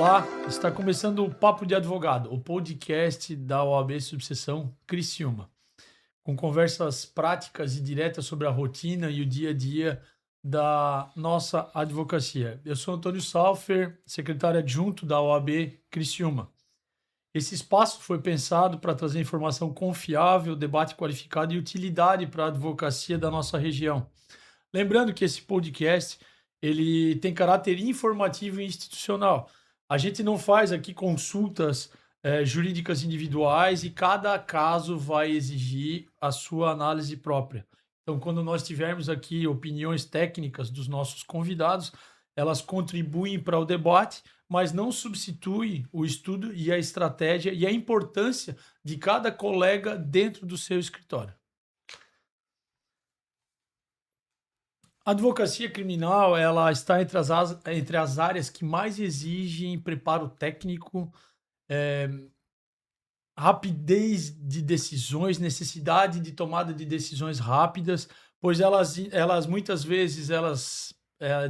Olá, está começando o Papo de Advogado, o podcast da OAB Subseção Criciúma, com conversas práticas e diretas sobre a rotina e o dia a dia da nossa advocacia. Eu sou Antônio Salfer, secretário adjunto da OAB Criciúma. Esse espaço foi pensado para trazer informação confiável, debate qualificado e utilidade para a advocacia da nossa região. Lembrando que esse podcast ele tem caráter informativo e institucional. A gente não faz aqui consultas jurídicas individuais e cada caso vai exigir a sua análise própria. Então, quando nós tivermos aqui opiniões técnicas dos nossos convidados, elas contribuem para o debate, mas não substituem o estudo e a estratégia e a importância de cada colega dentro do seu escritório. A advocacia criminal, ela está entre as áreas que mais exigem preparo técnico, eh, rapidez de decisões, necessidade de tomada de decisões rápidas, pois elas muitas vezes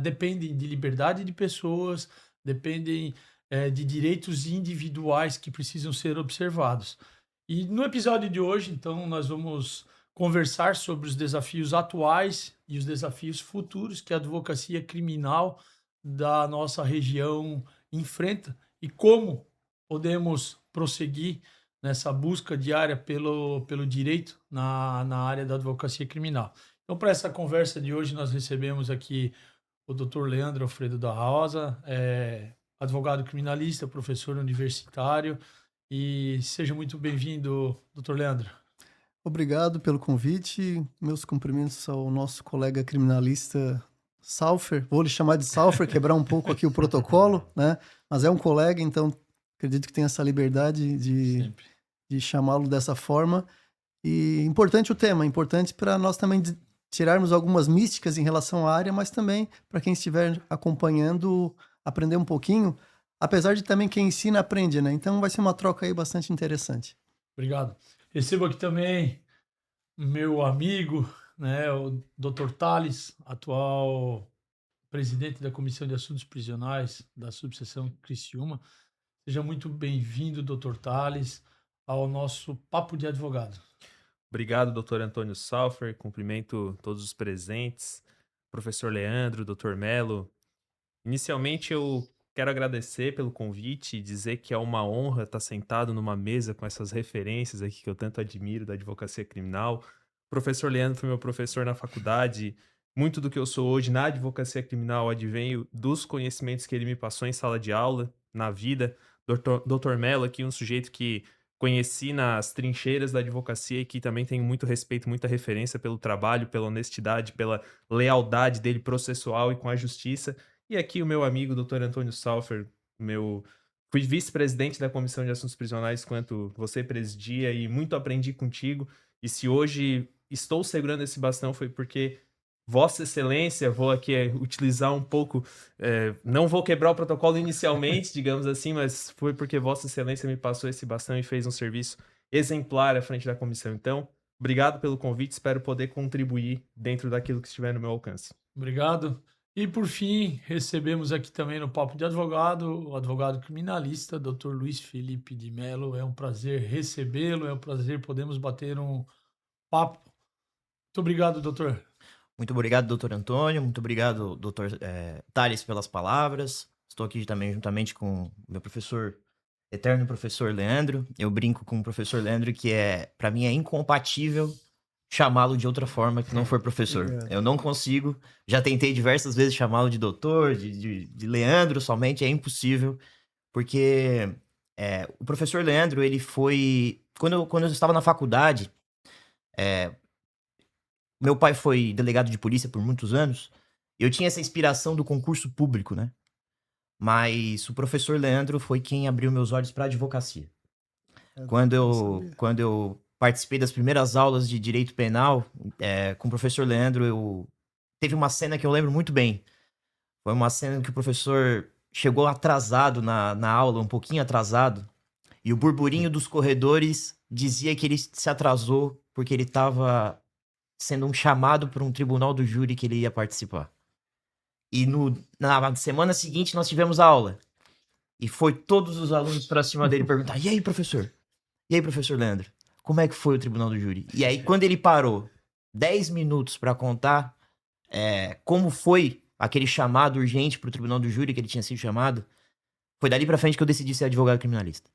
dependem de liberdade de pessoas, dependem de direitos individuais que precisam ser observados. E no episódio de hoje, então, nós vamos conversar sobre os desafios atuais e os desafios futuros que a advocacia criminal da nossa região enfrenta e como podemos prosseguir nessa busca diária pelo direito na área da advocacia criminal. Então, para essa conversa de hoje, nós recebemos aqui o Dr. Leandro Alfredo da Rosa, advogado criminalista, professor universitário, e seja muito bem-vindo, Dr. Leandro. Obrigado pelo convite. Meus cumprimentos ao nosso colega criminalista Salfer. Vou lhe chamar de Salfer, quebrar um pouco aqui o protocolo, né? Mas é um colega, então acredito que tem essa liberdade de chamá-lo dessa forma. E importante o tema, importante para nós também tirarmos algumas místicas em relação à área, mas também para quem estiver acompanhando aprender um pouquinho, apesar de também quem ensina aprende, né? Então vai ser uma troca aí bastante interessante. Obrigado. Recebo aqui também meu amigo, né, o Dr. Thales, atual presidente da Comissão de Assuntos Prisionais da Subseção Criciúma. Seja muito bem-vindo, Dr. Thales, ao nosso Papo de Advogado. Obrigado, Dr. Antônio Salfer. Cumprimento todos os presentes, professor Leandro, Dr. Melo. Inicialmente, eu quero agradecer pelo convite e dizer que é uma honra estar sentado numa mesa com essas referências aqui que eu tanto admiro da advocacia criminal. O professor Leandro foi meu professor na faculdade. Muito do que eu sou hoje na advocacia criminal advém dos conhecimentos que ele me passou em sala de aula, na vida. Dr. Mello aqui, um sujeito que conheci nas trincheiras da advocacia e que também tenho muito respeito, muita referência pelo trabalho, pela honestidade, pela lealdade dele processual e com a justiça. E aqui o meu amigo, Dr. Antônio Salfer, fui vice-presidente da Comissão de Assuntos Prisionais enquanto você presidia e muito aprendi contigo. E se hoje estou segurando esse bastão foi porque Vossa Excelência, vou aqui utilizar um pouco, não vou quebrar o protocolo inicialmente, digamos assim, mas foi porque Vossa Excelência me passou esse bastão e fez um serviço exemplar à frente da comissão. Então, obrigado pelo convite, espero poder contribuir dentro daquilo que estiver no meu alcance. Obrigado. E, por fim, recebemos aqui também no Papo de Advogado, o advogado criminalista, Dr. Luiz Felipe de Mello. É um prazer recebê-lo, é um prazer podermos bater um papo. Muito obrigado, doutor. Muito obrigado, doutor Antônio. Muito obrigado, doutor Thales, pelas palavras. Estou aqui também juntamente com meu professor, eterno professor Leandro. Eu brinco com o professor Leandro que para mim é incompatível chamá-lo de outra forma que não for professor. Eu não consigo. Já tentei diversas vezes chamá-lo de doutor, de Leandro somente. É impossível. Porque o professor Leandro, ele foi... Quando eu estava na faculdade... Meu pai foi delegado de polícia por muitos anos. Eu tinha essa inspiração do concurso público, né? Mas o professor Leandro foi quem abriu meus olhos para a advocacia. Quando eu participei das primeiras aulas de direito penal com o professor Leandro, teve uma cena que eu lembro muito bem. Foi uma cena que o professor chegou atrasado na aula, um pouquinho atrasado, e o burburinho dos corredores dizia que ele se atrasou porque ele estava sendo um chamado para um tribunal do júri que ele ia participar. E na semana seguinte nós tivemos a aula. E foi todos os alunos pra cima dele perguntar: e aí, professor? E aí, professor Leandro? Como é que foi o tribunal do júri? E aí, quando ele parou 10 minutos pra contar como foi aquele chamado urgente pro tribunal do júri que ele tinha sido chamado, foi dali pra frente que eu decidi ser advogado criminalista.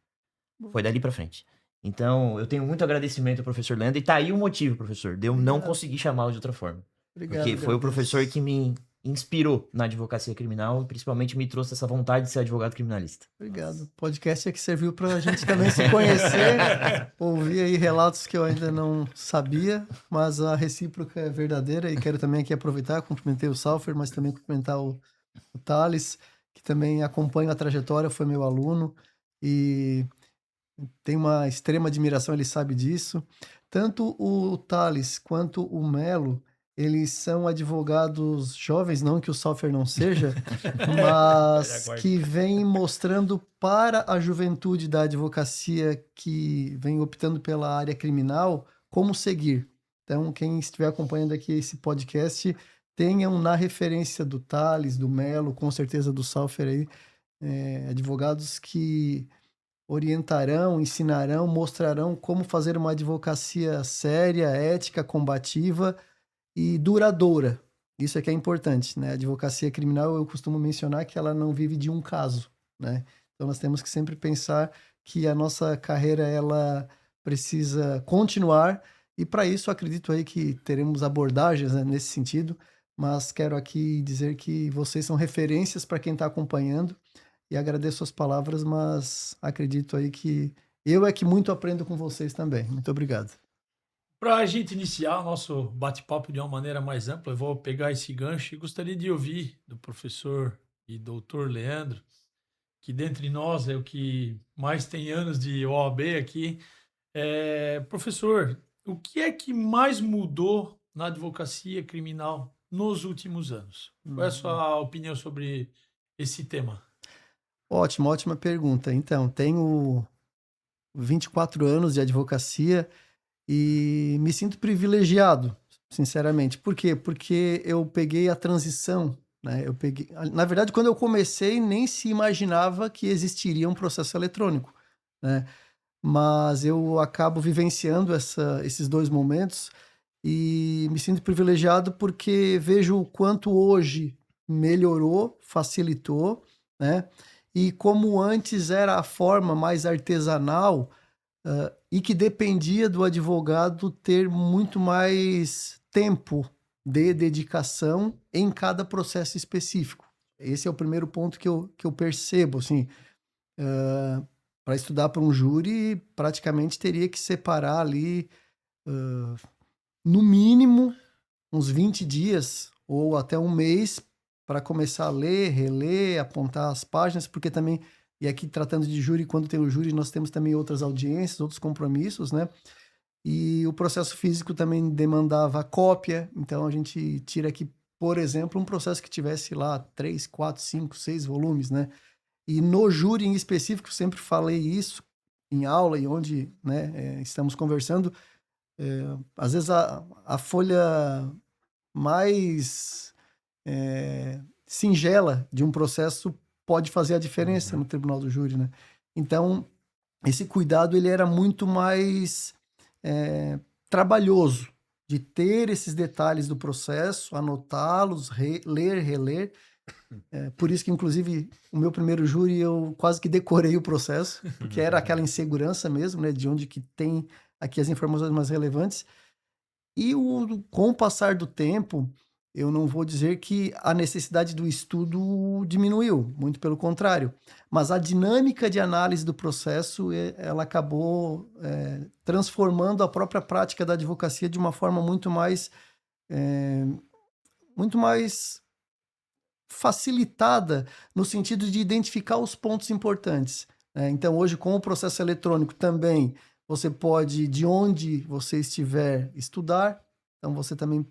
Foi dali pra frente. Então, eu tenho muito agradecimento ao professor Leandro. E tá aí o motivo, professor, de eu não conseguir chamá-lo de outra forma. Obrigado. Porque foi o agradeço. professor que me inspirou na advocacia criminal e principalmente me trouxe essa vontade de ser advogado criminalista. Obrigado. O podcast é que serviu para a gente também se conhecer, ouvir aí relatos que eu ainda não sabia, mas a recíproca é verdadeira e quero também aqui aproveitar, cumprimentei o Salfer, mas também cumprimentar o Thales, que também acompanha a trajetória, foi meu aluno e tem uma extrema admiração, ele sabe disso. Tanto o Thales quanto o Melo, eles são advogados jovens, não que o Salfer não seja, mas que vêm mostrando para a juventude da advocacia que vem optando pela área criminal como seguir. Então, quem estiver acompanhando aqui esse podcast, tenham na referência do Thales, do Melo, com certeza do Salfer aí, advogados que orientarão, ensinarão, mostrarão como fazer uma advocacia séria, ética, combativa e duradoura. Isso é que é importante, né? A advocacia criminal, eu costumo mencionar que ela não vive de um caso, né? Então nós temos que sempre pensar que a nossa carreira ela precisa continuar e para isso acredito aí que teremos abordagens, né, nesse sentido, mas quero aqui dizer que vocês são referências para quem está acompanhando e agradeço as palavras, mas acredito aí que eu é que muito aprendo com vocês também. Muito obrigado. Para a gente iniciar o nosso bate-papo de uma maneira mais ampla, eu vou pegar esse gancho e gostaria de ouvir do professor e doutor Leandro, que dentre nós é o que mais tem anos de OAB aqui. Professor, o que é que mais mudou na advocacia criminal nos últimos anos? Qual é a sua opinião sobre esse tema? Ótima pergunta. Então, tenho 24 anos de advocacia e me sinto privilegiado, sinceramente. Por quê? Porque eu peguei a transição, né? Na verdade, quando eu comecei, nem se imaginava que existiria um processo eletrônico, né? Mas eu acabo vivenciando esses dois momentos e me sinto privilegiado porque vejo o quanto hoje melhorou, facilitou, né? E como antes era a forma mais artesanal, e que dependia do advogado ter muito mais tempo de dedicação em cada processo específico. Esse é o primeiro ponto que eu percebo, assim, para estudar para um júri, praticamente teria que separar ali, no mínimo, uns 20 dias ou até um mês para começar a ler, reler, apontar as páginas, porque também, e aqui tratando de júri, quando tem o júri, nós temos também outras audiências, outros compromissos, né? E o processo físico também demandava cópia, então a gente tira aqui, por exemplo, um processo que tivesse lá 3, 4, 5, 6 volumes, né? E no júri em específico, sempre falei isso em aula e onde, né, estamos conversando, às vezes a folha mais singela de um processo pode fazer a diferença no tribunal do júri, né? Então, esse cuidado ele era muito mais trabalhoso de ter esses detalhes do processo, anotá-los, ler, reler. Por isso que, inclusive, o meu primeiro júri eu quase que decorei o processo, porque era aquela insegurança mesmo, né? De onde que tem aqui as informações mais relevantes. E com o passar do tempo, eu não vou dizer que a necessidade do estudo diminuiu, muito pelo contrário. Mas a dinâmica de análise do processo, ela acabou transformando a própria prática da advocacia de uma forma muito mais facilitada no sentido de identificar os pontos importantes, né? Então, hoje, com o processo eletrônico também, você pode, de onde você estiver, estudar. Então, você também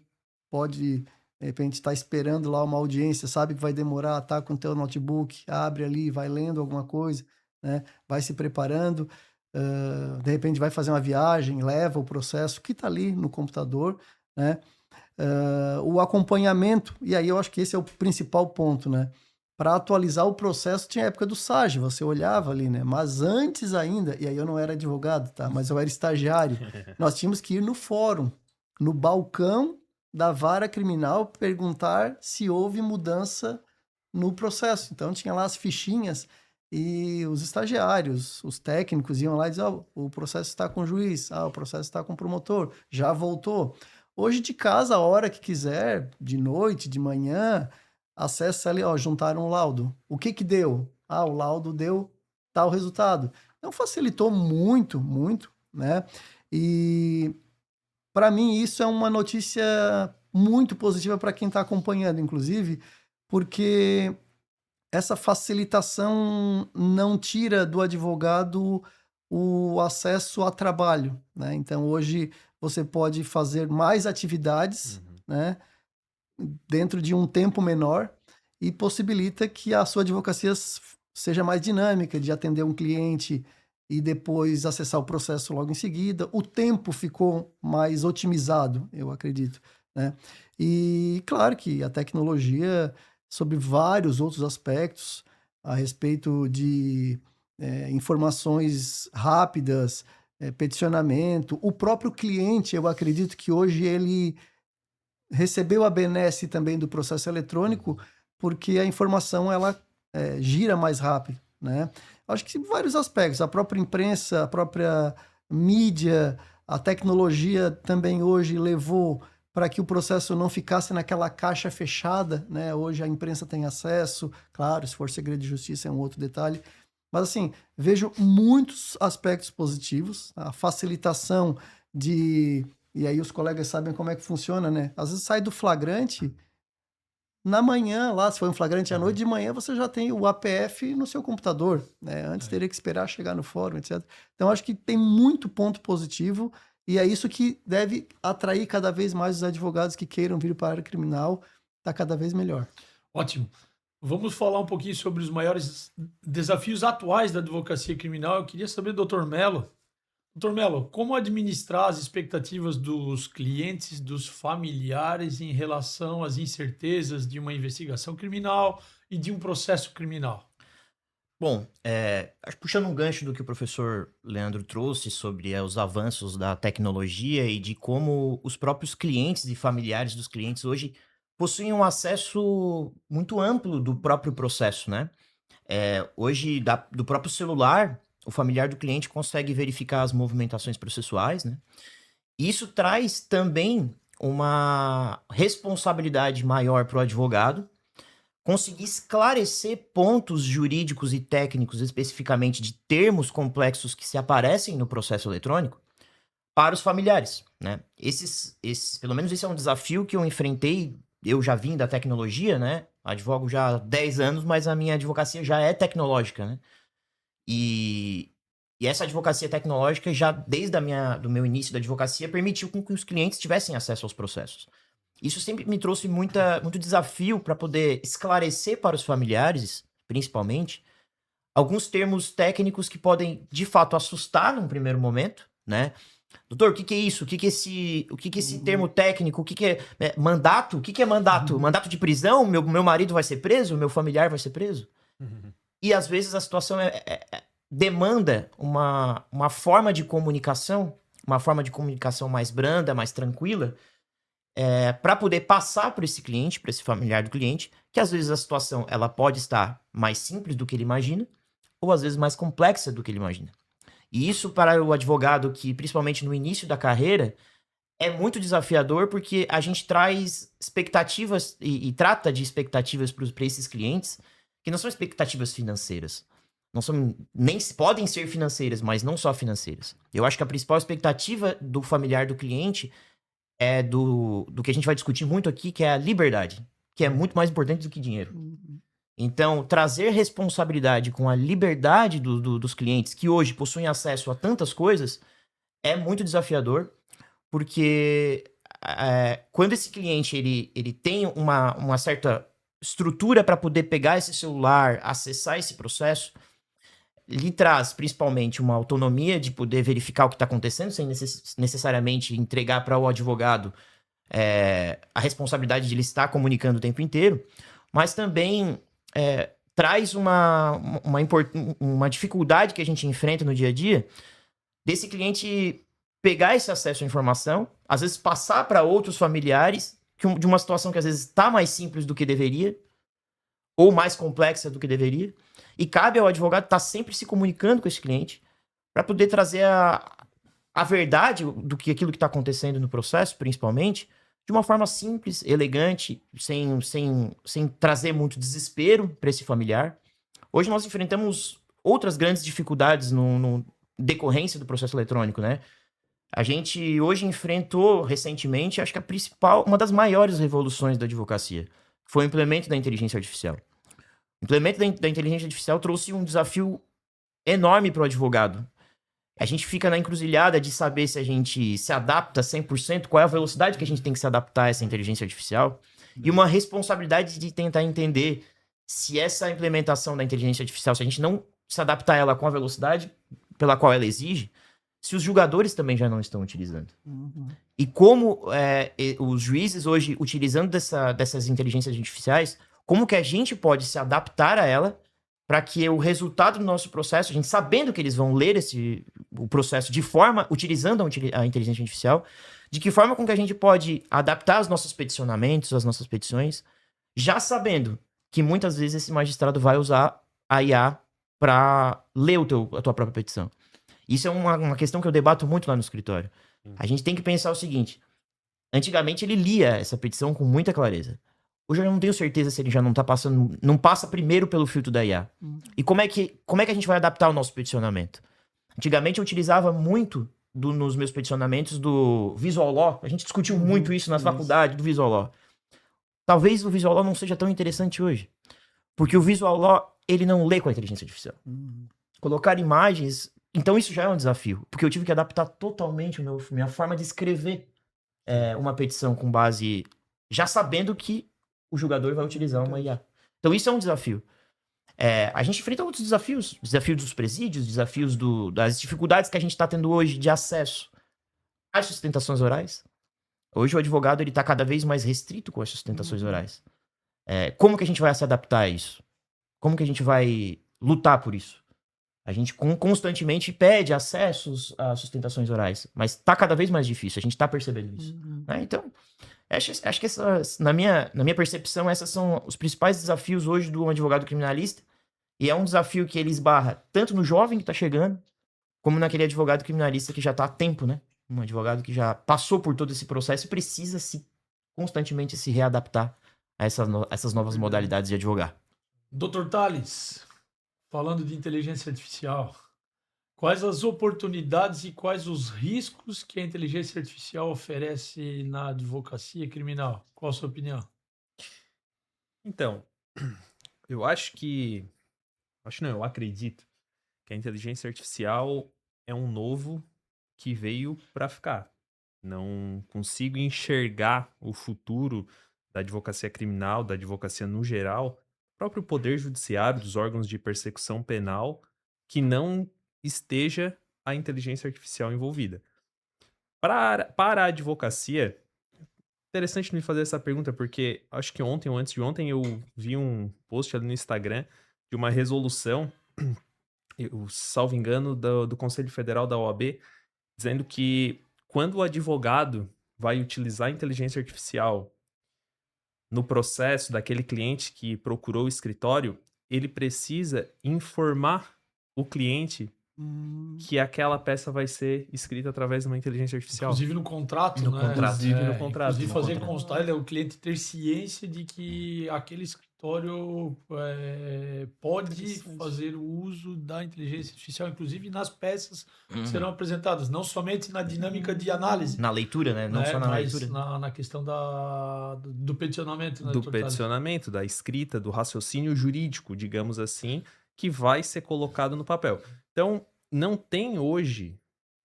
pode, de repente, estar esperando lá uma audiência, sabe que vai demorar, tá com o teu notebook, abre ali, vai lendo alguma coisa, né? Vai se preparando, de repente vai fazer uma viagem, leva o processo que está ali no computador, né? O acompanhamento, e aí eu acho que esse é o principal ponto, né? para atualizar o processo, tinha a época do SAGE, você olhava ali, né? Mas antes ainda, e aí eu não era advogado, tá? Mas eu era estagiário, nós tínhamos que ir no fórum, no balcão da vara criminal, perguntar se houve mudança no processo. Então tinha lá as fichinhas e os estagiários, os técnicos iam lá e diziam, o processo está com o juiz, o processo está com o promotor, já voltou. Hoje de casa, a hora que quiser, de noite, de manhã, acessa ali, juntaram o laudo. O que que deu? O laudo deu tal resultado. Então facilitou muito, muito, né? E para mim isso é uma notícia muito positiva para quem está acompanhando, inclusive, porque essa facilitação não tira do advogado o acesso a trabalho, né? Então hoje você pode fazer mais atividades, né? Dentro de um tempo menor e possibilita que a sua advocacia seja mais dinâmica, de atender um cliente e depois acessar o processo logo em seguida. O tempo ficou mais otimizado, eu acredito, né? E claro que a tecnologia, sobre vários outros aspectos, a respeito de informações rápidas, peticionamento, o próprio cliente, eu acredito que hoje ele recebeu a benesse também do processo eletrônico, porque a informação ela gira mais rápido, né? Acho que vários aspectos, a própria imprensa, a própria mídia, a tecnologia também hoje levou para que o processo não ficasse naquela caixa fechada, né? Hoje a imprensa tem acesso, claro, se for segredo de justiça é um outro detalhe, mas assim, vejo muitos aspectos positivos, a facilitação de... E aí os colegas sabem como é que funciona, né? Às vezes sai do flagrante, na manhã lá, se foi um flagrante à noite, de manhã você já tem o APF no seu computador, né? Antes teria que esperar chegar no fórum, etc. Então acho que tem muito ponto positivo e é isso que deve atrair cada vez mais os advogados que queiram vir para a área criminal, tá cada vez melhor. Ótimo. Vamos falar um pouquinho sobre os maiores desafios atuais da advocacia criminal. Eu queria saber, doutor Mello, como administrar as expectativas dos clientes, dos familiares em relação às incertezas de uma investigação criminal e de um processo criminal? Bom, acho que puxando um gancho do que o professor Leandro trouxe sobre os avanços da tecnologia e de como os próprios clientes e familiares dos clientes hoje possuem um acesso muito amplo do próprio processo, né? Hoje, do próprio celular, o familiar do cliente consegue verificar as movimentações processuais, né? E isso traz também uma responsabilidade maior para o advogado conseguir esclarecer pontos jurídicos e técnicos, especificamente de termos complexos que se aparecem no processo eletrônico, para os familiares, né? Pelo menos esse é um desafio que eu enfrentei. Eu já vim da tecnologia, né? Advogo já há 10 anos, mas a minha advocacia já é tecnológica, né? E essa advocacia tecnológica, já desde do meu início da advocacia, permitiu com que os clientes tivessem acesso aos processos. Isso sempre me trouxe muito desafio para poder esclarecer para os familiares, principalmente, alguns termos técnicos que podem, de fato, assustar num primeiro momento, né? Doutor, o que é isso? O que é esse termo técnico? O que é mandato? O que é mandato? Mandato de prisão? Meu marido vai ser preso? Meu familiar vai ser preso? E às vezes a situação demanda uma forma de comunicação, mais branda, mais tranquila, para poder passar para esse cliente, para esse familiar do cliente, que às vezes a situação ela pode estar mais simples do que ele imagina, ou às vezes mais complexa do que ele imagina. E isso para o advogado que, principalmente no início da carreira, é muito desafiador porque a gente traz expectativas e trata de expectativas para esses clientes que não são expectativas financeiras. Não são, nem podem ser financeiras, mas não só financeiras. Eu acho que a principal expectativa do familiar do cliente é do que a gente vai discutir muito aqui, que é a liberdade, que é muito mais importante do que dinheiro. Então, trazer responsabilidade com a liberdade dos clientes que hoje possuem acesso a tantas coisas é muito desafiador, porque quando esse cliente ele tem uma certa estrutura para poder pegar esse celular, acessar esse processo, lhe traz principalmente uma autonomia de poder verificar o que está acontecendo sem necessariamente entregar para o advogado a responsabilidade de ele estar comunicando o tempo inteiro, mas também traz uma dificuldade que a gente enfrenta no dia a dia desse cliente pegar esse acesso à informação, às vezes passar para outros familiares de uma situação que às vezes está mais simples do que deveria, ou mais complexa do que deveria, e cabe ao advogado estar sempre se comunicando com esse cliente para poder trazer a verdade do que aquilo que está acontecendo no processo, principalmente, de uma forma simples, elegante, sem trazer muito desespero para esse familiar. Hoje nós enfrentamos outras grandes dificuldades no decorrência do processo eletrônico, né? A gente hoje enfrentou recentemente, acho que uma das maiores revoluções da advocacia, foi o implemento da inteligência artificial. O implemento da inteligência artificial trouxe um desafio enorme para o advogado. A gente fica na encruzilhada de saber se a gente se adapta 100%, qual é a velocidade que a gente tem que se adaptar a essa inteligência artificial, e uma responsabilidade de tentar entender se essa implementação da inteligência artificial, se a gente não se adaptar a ela com a velocidade pela qual ela exige, se os julgadores também já não estão utilizando. E como os juízes hoje, utilizando dessas inteligências artificiais, como que a gente pode se adaptar a ela para que o resultado do nosso processo, a gente sabendo que eles vão ler o processo de forma, utilizando a inteligência artificial, de que forma com que a gente pode adaptar os nossos peticionamentos, as nossas petições, já sabendo que muitas vezes esse magistrado vai usar a IA para ler a tua própria petição. Isso é uma questão que eu debato muito lá no escritório. A gente tem que pensar o seguinte: antigamente ele lia essa petição com muita clareza. Hoje eu não tenho certeza se ele já não passa primeiro pelo filtro da IA. E como é que a gente vai adaptar o nosso peticionamento? Antigamente eu utilizava muito nos meus peticionamentos do Visual Law. A gente discutiu muito isso na faculdade do Visual Law. Talvez o Visual Law não seja tão interessante hoje. Porque o Visual Law, ele não lê com a inteligência artificial. Colocar imagens... Então isso já é um desafio. Porque eu tive que adaptar totalmente minha forma de escrever uma petição com base... Já sabendo que o julgador vai utilizar uma IA. Então isso é um desafio. A gente enfrenta outros desafios. Desafios dos presídios, desafios das dificuldades que a gente está tendo hoje de acesso às sustentações orais. Hoje o advogado está cada vez mais restrito com as sustentações orais. Como que a gente vai se adaptar a isso? Como que a gente vai lutar por isso? A gente constantemente pede acessos a sustentações orais, mas está cada vez mais difícil. A gente está percebendo isso. Então... Acho que na minha percepção, esses são os principais desafios hoje do advogado criminalista. E é um desafio que ele esbarra tanto no jovem que está chegando, como naquele advogado criminalista que já está há tempo, né? Um advogado que já passou por todo esse processo e precisa constantemente se readaptar a essas novas modalidades de advogar. Dr. Tales, falando de inteligência artificial, quais as oportunidades e quais os riscos que a inteligência artificial oferece na advocacia criminal? Qual a sua opinião? Então, eu acredito que a inteligência artificial é um novo que veio para ficar. Não consigo enxergar o futuro da advocacia criminal, da advocacia no geral, do próprio poder judiciário, dos órgãos de persecução penal, que não esteja a inteligência artificial envolvida. Para a advocacia, interessante me fazer essa pergunta, porque acho que ontem ou antes de ontem eu vi um post ali no Instagram de uma resolução, salvo engano, do Conselho Federal da OAB, dizendo que quando o advogado vai utilizar a inteligência artificial no processo daquele cliente que procurou o escritório, ele precisa informar o cliente que aquela peça vai ser escrita através de uma inteligência artificial. Inclusive no contrato, né? Inclusive no contrato. Inclusive fazer constar, o cliente ter ciência de que aquele escritório pode fazer o uso da inteligência artificial, inclusive nas peças que serão apresentadas, não somente na dinâmica de análise. Na leitura, né? Não só na leitura. Na questão do peticionamento. Né, do peticionamento, da escrita, do raciocínio jurídico, digamos assim, que vai ser colocado no papel. Então, não tem hoje,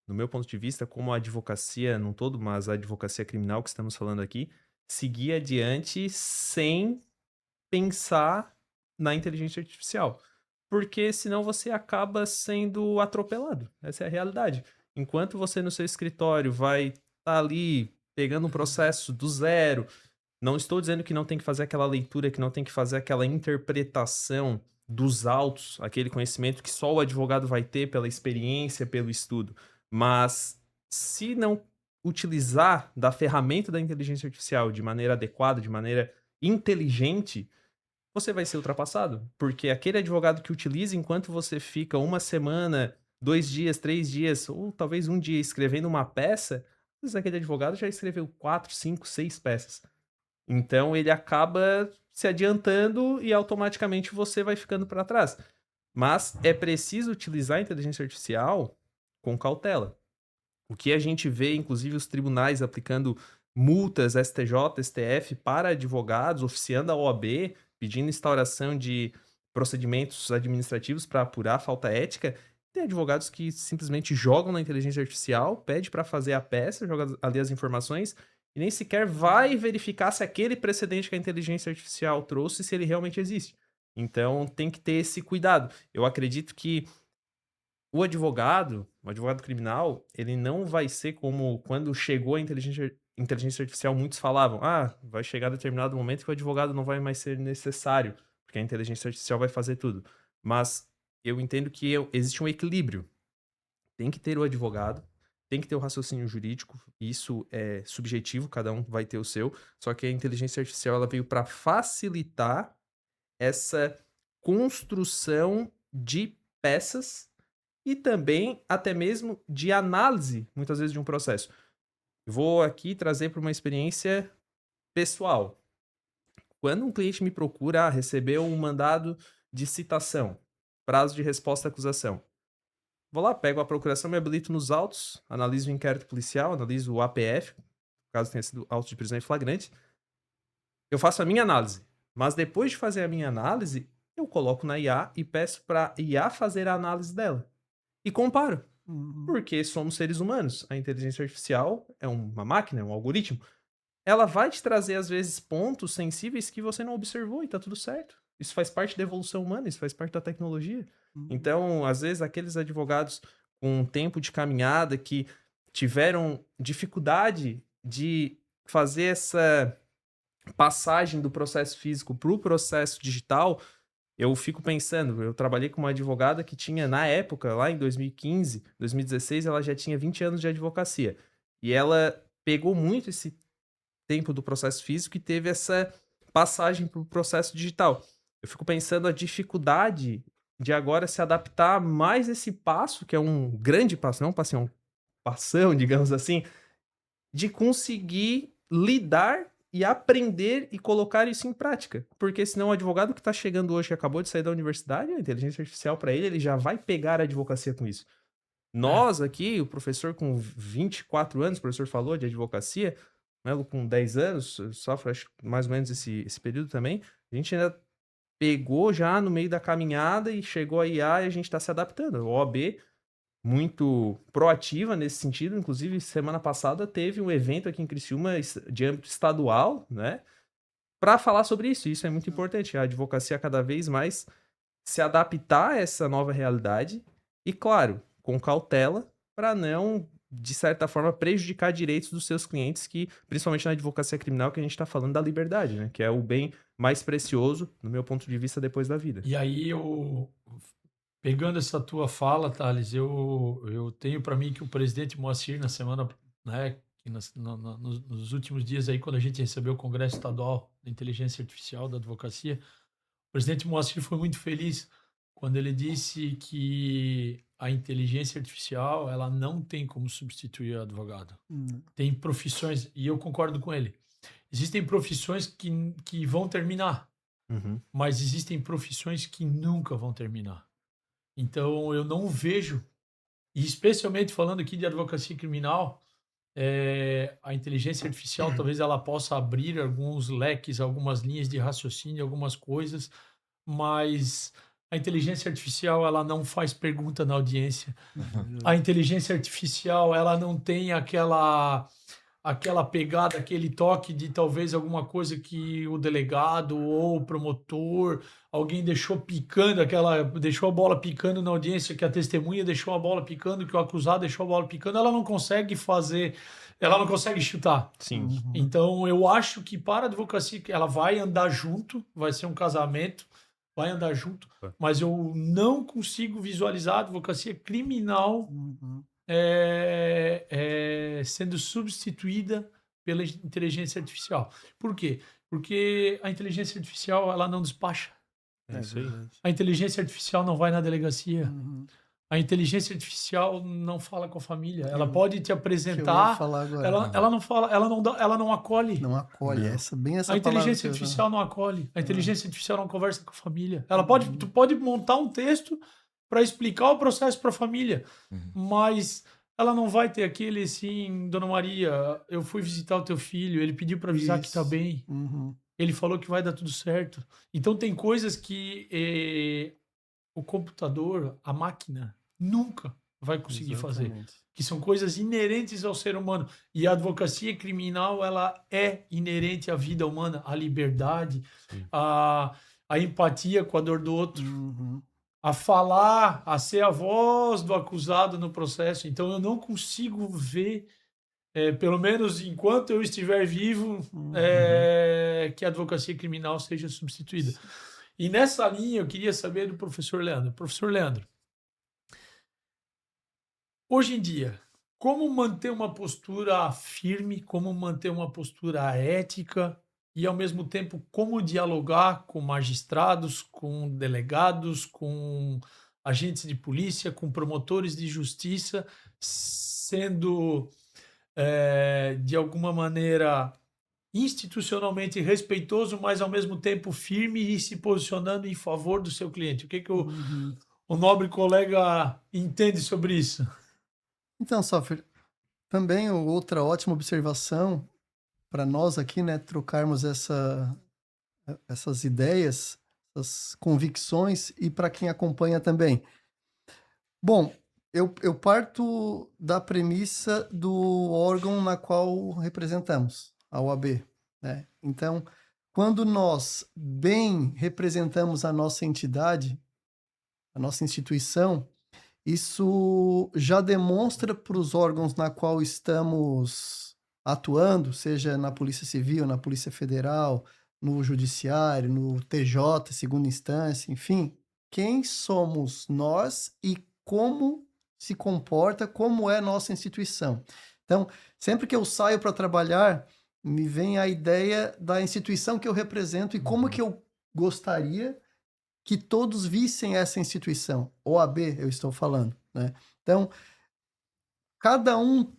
no meu ponto de vista, como a advocacia num todo, mas a advocacia criminal que estamos falando aqui, seguir adiante sem pensar na inteligência artificial. Porque senão você acaba sendo atropelado. Essa é a realidade. Enquanto você no seu escritório vai estar ali pegando um processo do zero, Não estou dizendo que não tem que fazer aquela leitura, que não tem que fazer aquela interpretação dos autos, aquele conhecimento que só o advogado vai ter pela experiência, pelo estudo. Mas se não utilizar da ferramenta da inteligência artificial de maneira adequada, de maneira inteligente, você vai ser ultrapassado. Porque aquele advogado que utiliza enquanto você fica uma semana, 2 dias, 3 dias, ou talvez um dia escrevendo uma peça, às vezes aquele advogado já escreveu 4, 5, 6 peças. Então ele acaba se adiantando e automaticamente você vai ficando para trás. Mas é preciso utilizar a inteligência artificial com cautela. O que a gente vê, inclusive, os tribunais aplicando multas STJ, STF para advogados, oficiando a OAB, pedindo instauração de procedimentos administrativos para apurar falta ética. Tem advogados que simplesmente jogam na inteligência artificial, pede para fazer a peça, joga ali as informações e nem sequer vai verificar se aquele precedente que a inteligência artificial trouxe, se ele realmente existe. Então, tem que ter esse cuidado. Eu acredito que o advogado criminal, ele não vai ser como quando chegou a inteligência artificial, muitos falavam, vai chegar determinado momento que o advogado não vai mais ser necessário, porque a inteligência artificial vai fazer tudo. Mas eu entendo que existe um equilíbrio. Tem que ter o advogado, tem que ter o raciocínio jurídico, isso é subjetivo, cada um vai ter o seu, só que a inteligência artificial ela veio para facilitar essa construção de peças e também até mesmo de análise, muitas vezes, de um processo. Eu vou aqui trazer para uma experiência pessoal. Quando um cliente me procura, recebeu um mandado de citação, prazo de resposta à acusação. Vou lá, pego a procuração, me habilito nos autos, analiso o inquérito policial, analiso o APF, caso tenha sido auto de prisão em flagrante. Eu faço a minha análise. Mas depois de fazer a minha análise, eu coloco na IA e peço para a IA fazer a análise dela. E comparo. Porque somos seres humanos. A inteligência artificial é uma máquina, é um algoritmo. Ela vai te trazer, às vezes, pontos sensíveis que você não observou e tá tudo certo. Isso faz parte da evolução humana, isso faz parte da tecnologia. Então, às vezes, aqueles advogados com tempo de caminhada que tiveram dificuldade de fazer essa passagem do processo físico para o processo digital, eu fico pensando, eu trabalhei com uma advogada que tinha, na época, lá em 2015, 2016, ela já tinha 20 anos de advocacia. E ela pegou muito esse tempo do processo físico e teve essa passagem para o processo digital. Eu fico pensando a dificuldade de agora se adaptar mais esse passo, que é um grande passo, não um passo, é um passão, digamos assim, de conseguir lidar e aprender e colocar isso em prática. Porque senão o advogado que está chegando hoje, que acabou de sair da universidade, a inteligência artificial para ele já vai pegar a advocacia com isso. Nós aqui, o professor com 24 anos, o professor falou de advocacia, Melo com 10 anos, sofre acho, mais ou menos esse período também, a gente ainda pegou já no meio da caminhada e chegou a IA e a gente está se adaptando. A OAB muito proativa nesse sentido, inclusive semana passada teve um evento aqui em Criciúma de âmbito estadual, né, para falar sobre isso. Isso é muito importante, a advocacia cada vez mais se adaptar a essa nova realidade e, claro, com cautela para não, de certa forma, prejudicar direitos dos seus clientes, que, principalmente na advocacia criminal, que a gente está falando da liberdade, né, que é o bem mais precioso, no meu ponto de vista, depois da vida. E aí, pegando essa tua fala, Thales, eu tenho para mim que o presidente Moacir, na semana, né, nos últimos dias aí, quando a gente recebeu o Congresso Estadual da Inteligência Artificial da Advocacia, o presidente Moacir foi muito feliz quando ele disse que a inteligência artificial ela não tem como substituir o advogado. Tem profissões, e eu concordo com ele, existem profissões que vão terminar, mas existem profissões que nunca vão terminar. Então, eu não vejo, e especialmente falando aqui de advocacia criminal, a inteligência artificial talvez ela possa abrir alguns leques, algumas linhas de raciocínio, algumas coisas, mas a inteligência artificial ela não faz pergunta na audiência. A inteligência artificial ela não tem aquela aquela pegada, aquele toque de talvez alguma coisa que o delegado ou o promotor, alguém deixou picando, deixou a bola picando na audiência, que a testemunha deixou a bola picando, que o acusado deixou a bola picando, ela não consegue chutar. Sim. Então, eu acho que para a advocacia, ela vai andar junto, vai ser um casamento, vai andar junto, mas eu não consigo visualizar a advocacia criminal sendo substituída pela inteligência artificial. Por quê? Porque a inteligência artificial, ela não despacha. É isso aí. A inteligência artificial não vai na delegacia. A inteligência artificial não fala com a família. Ela pode te apresentar. Falar agora. Ela não fala, ela não acolhe. Não acolhe. Bem essa A inteligência palavra artificial não acolhe. A inteligência artificial não conversa com a família. Tu pode montar um texto para explicar o processo para a família, mas ela não vai ter aquele assim, Dona Maria, eu fui visitar o teu filho, ele pediu para avisar que tá bem. Ele falou que vai dar tudo certo. Então tem coisas que o computador, a máquina, nunca vai conseguir fazer. Que são coisas inerentes ao ser humano. E a advocacia criminal, ela é inerente à vida humana, à liberdade, à empatia com a dor do outro, a falar, a ser a voz do acusado no processo. Então eu não consigo ver, pelo menos enquanto eu estiver vivo, que a advocacia criminal seja substituída. E nessa linha eu queria saber do professor Leandro. Professor Leandro, hoje em dia, como manter uma postura firme, como manter uma postura ética e, ao mesmo tempo, como dialogar com magistrados, com delegados, com agentes de polícia, com promotores de justiça, sendo, de alguma maneira, institucionalmente respeitoso, mas, ao mesmo tempo, firme e se posicionando em favor do seu cliente. O que o nobre colega entende sobre isso? Então, Soffer, também outra ótima observação para nós aqui, né, trocarmos essas ideias, essas convicções e para quem acompanha também. Bom, eu parto da premissa do órgão na qual representamos, a OAB, né? Então, quando nós bem representamos a nossa entidade, a nossa instituição, isso já demonstra para os órgãos na qual estamos atuando, seja na Polícia Civil, na Polícia Federal, no Judiciário, no TJ, segunda instância, enfim, quem somos nós e como se comporta, como é nossa instituição. Então, sempre que eu saio para trabalhar, me vem a ideia da instituição que eu represento e como que eu gostaria que todos vissem essa instituição. OAB, eu estou falando, né? Então, cada um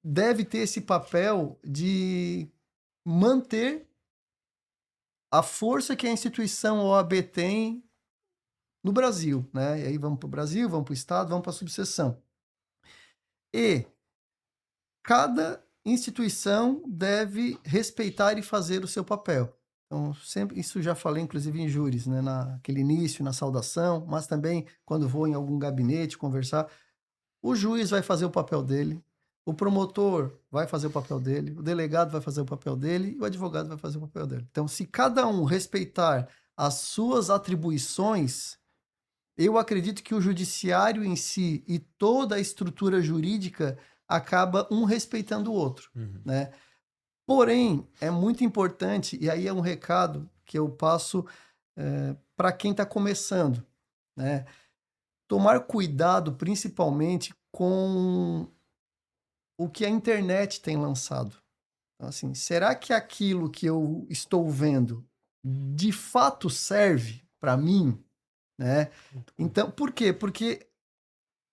deve ter esse papel de manter a força que a instituição OAB tem no Brasil, né? E aí vamos para o Brasil, vamos para o Estado, vamos para a subseção. E cada instituição deve respeitar e fazer o seu papel. Então, sempre, isso já falei, inclusive, em júris, né? Naquele início, na saudação, mas também quando vou em algum gabinete conversar, o juiz vai fazer o papel dele, o promotor vai fazer o papel dele, o delegado vai fazer o papel dele e o advogado vai fazer o papel dele. Então, se cada um respeitar as suas atribuições, eu acredito que o judiciário em si e toda a estrutura jurídica acaba um respeitando o outro, né? Porém, é muito importante, e aí é um recado que eu passo para quem está começando, né? Tomar cuidado, principalmente, com o que a internet tem lançado. Então, assim, será que aquilo que eu estou vendo de fato serve para mim, né? Então, por quê? Porque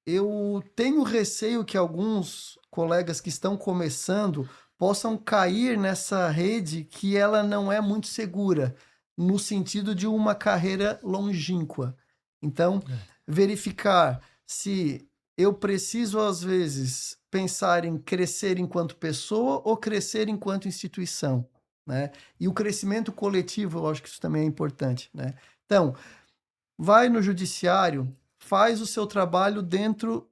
eu tenho receio que alguns colegas que estão começando possam cair nessa rede que ela não é muito segura, no sentido de uma carreira longínqua. Então, verificar se eu preciso, às vezes, pensar em crescer enquanto pessoa ou crescer enquanto instituição, né? E o crescimento coletivo, eu acho que isso também é importante, né? Então, vai no judiciário, faz o seu trabalho dentro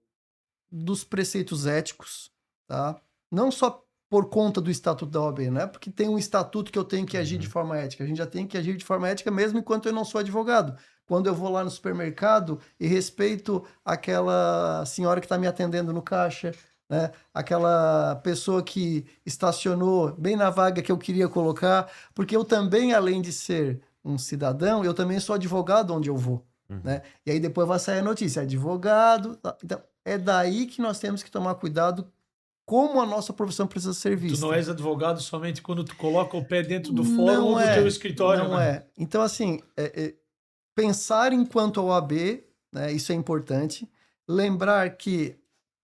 dos preceitos éticos, tá? Não só por conta do estatuto da OAB, não é porque tem um estatuto que eu tenho que agir de forma ética. A gente já tem que agir de forma ética mesmo enquanto eu não sou advogado. Quando eu vou lá no supermercado e respeito aquela senhora que está me atendendo no caixa, né? Aquela pessoa que estacionou bem na vaga que eu queria colocar, porque eu também, além de ser um cidadão, eu também sou advogado onde eu vou. Né? E aí depois vai sair a notícia, advogado. Então, é daí que nós temos que tomar cuidado como a nossa profissão precisa ser vista. Tu não és advogado somente quando tu coloca o pé dentro do fórum ou do teu escritório, não né? é. Então, assim, pensar enquanto OAB, né, isso é importante. Lembrar que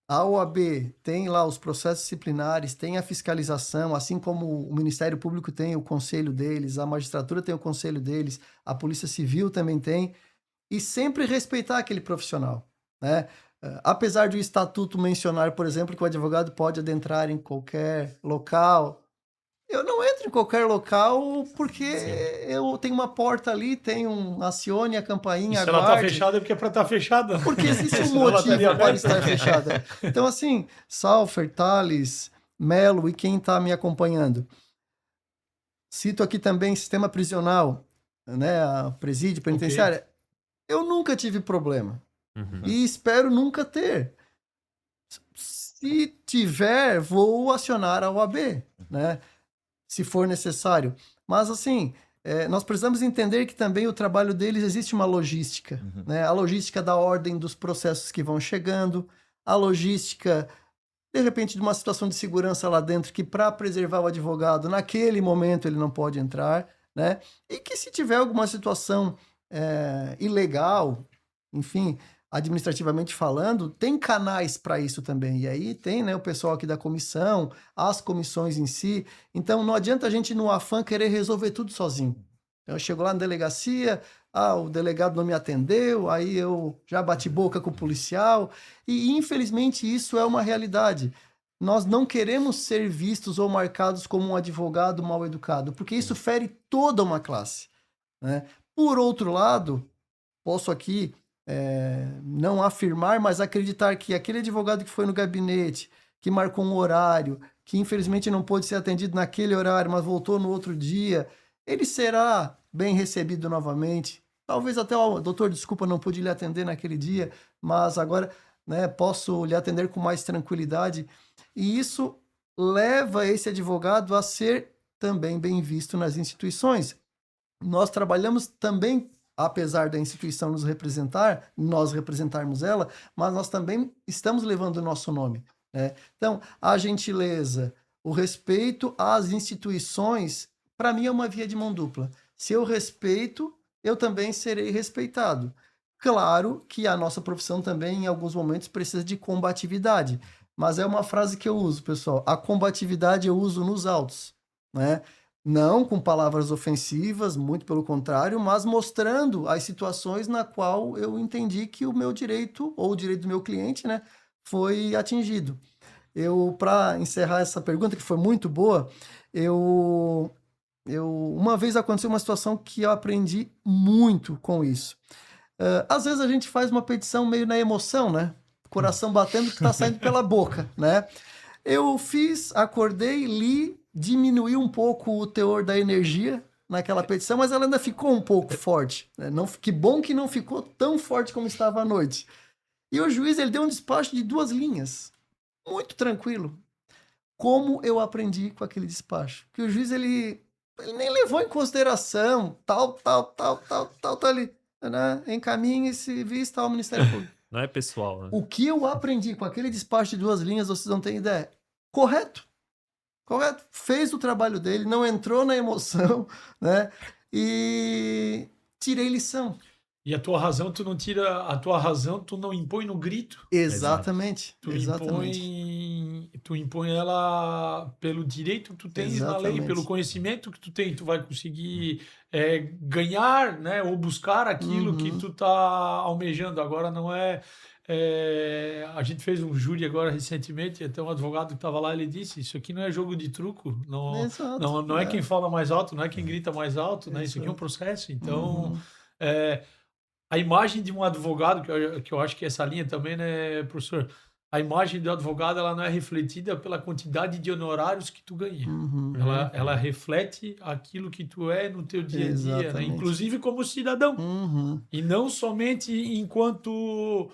a OAB tem lá os processos disciplinares, tem a fiscalização, assim como o Ministério Público tem o conselho deles, a magistratura tem o conselho deles, a Polícia Civil também tem, e sempre respeitar aquele profissional, né? Apesar de o estatuto mencionar, por exemplo, que o advogado pode adentrar em qualquer local, eu não entro em qualquer local porque eu tenho uma porta ali, acione a campainha, se ela tá aguarde. fechada é porque é para estar fechada. Porque existe um Senão ela motivo estaria para aberta. estar fechada. Então, assim, Salfer, Thales, Melo e quem está me acompanhando. Cito aqui também sistema prisional, né, a presídio, penitenciária. Eu nunca tive problema. E espero nunca ter. Se tiver, vou acionar a OAB, né? Se for necessário. Mas, assim, nós precisamos entender que também o trabalho deles existe uma logística, né? A logística da ordem dos processos que vão chegando, a logística, de repente, de uma situação de segurança lá dentro que, para preservar o advogado, naquele momento ele não pode entrar, né? E que se tiver alguma situação ilegal, enfim, administrativamente falando, tem canais para isso também. E aí tem, né, o pessoal aqui da comissão, as comissões em si. Então não adianta a gente, no afã, querer resolver tudo sozinho. Eu chego lá na delegacia, o delegado não me atendeu, aí eu já bati boca com o policial. E infelizmente isso é uma realidade. Nós não queremos ser vistos ou marcados como um advogado mal educado, porque isso fere toda uma classe, né? Por outro lado, posso aqui não afirmar, mas acreditar que aquele advogado que foi no gabinete, que marcou um horário, que infelizmente não pôde ser atendido naquele horário, mas voltou no outro dia, ele será bem recebido novamente. Talvez até, doutor, desculpa, não pude lhe atender naquele dia, mas agora, né, posso lhe atender com mais tranquilidade. E isso leva esse advogado a ser também bem visto nas instituições. Nós trabalhamos também, apesar da instituição nos representar, nós representarmos ela, mas nós também estamos levando o nosso nome, né? Então, a gentileza, o respeito às instituições, para mim é uma via de mão dupla. Se eu respeito, eu também serei respeitado. Claro que a nossa profissão também, em alguns momentos, precisa de combatividade, mas é uma frase que eu uso, pessoal. A combatividade eu uso nos autos, né? Não com palavras ofensivas, muito pelo contrário, mas mostrando as situações na qual eu entendi que o meu direito, ou o direito do meu cliente, né, foi atingido. Para encerrar essa pergunta, que foi muito boa, uma vez aconteceu uma situação que eu aprendi muito com isso. Às vezes a gente faz uma petição meio na emoção, né? Coração batendo que está saindo pela boca, né? Eu acordei, li, diminuiu um pouco o teor da energia naquela petição, mas ela ainda ficou um pouco forte, né? Que bom que não ficou tão forte como estava à noite. E o juiz, ele deu um despacho de 2 linhas, muito tranquilo. Como eu aprendi com aquele despacho? Que o juiz, ele nem levou em consideração tal ali, né? Encaminhe-se, vista ao Ministério Público. Não é pessoal, né? O que eu aprendi com aquele despacho de 2 linhas, vocês não têm ideia. Correto. Fez o trabalho dele, não entrou na emoção, né? E tirei lição. E a tua razão, tu não tira, a tua razão, tu não impõe no grito. Exatamente. Tu impõe ela pelo direito que tu tens na lei, pelo conhecimento que tu tem. Tu vai conseguir ganhar, né, ou buscar aquilo que tu tá almejando. Agora não é... a gente fez um júri agora recentemente, até um advogado que estava lá, ele disse, isso aqui não é jogo de truco, não é quem fala mais alto, não é quem grita mais alto, né? Isso aqui é um processo. Então, a imagem de um advogado, que eu acho que essa linha também, né, professor? a imagem do advogado ela não é refletida pela quantidade de honorários que tu ganha. Uhum. Ela reflete aquilo que tu é no teu dia a dia, né? Exatamente. Inclusive como cidadão. Uhum. E não somente enquanto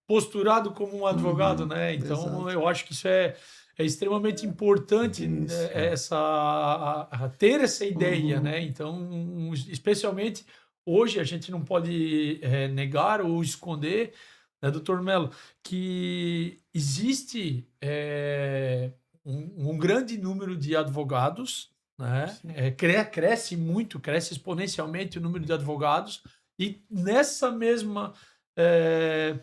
posturado como um advogado, Uhum. né? Então, Exato. eu acho que isso é extremamente importante, Isso. né? Ter essa ideia, Uhum. né? Então, especialmente hoje, a gente não pode negar ou esconder, né, doutor Melo, que existe um grande número de advogados, né? Sim. Cresce muito, cresce exponencialmente o número de advogados, e nessa mesma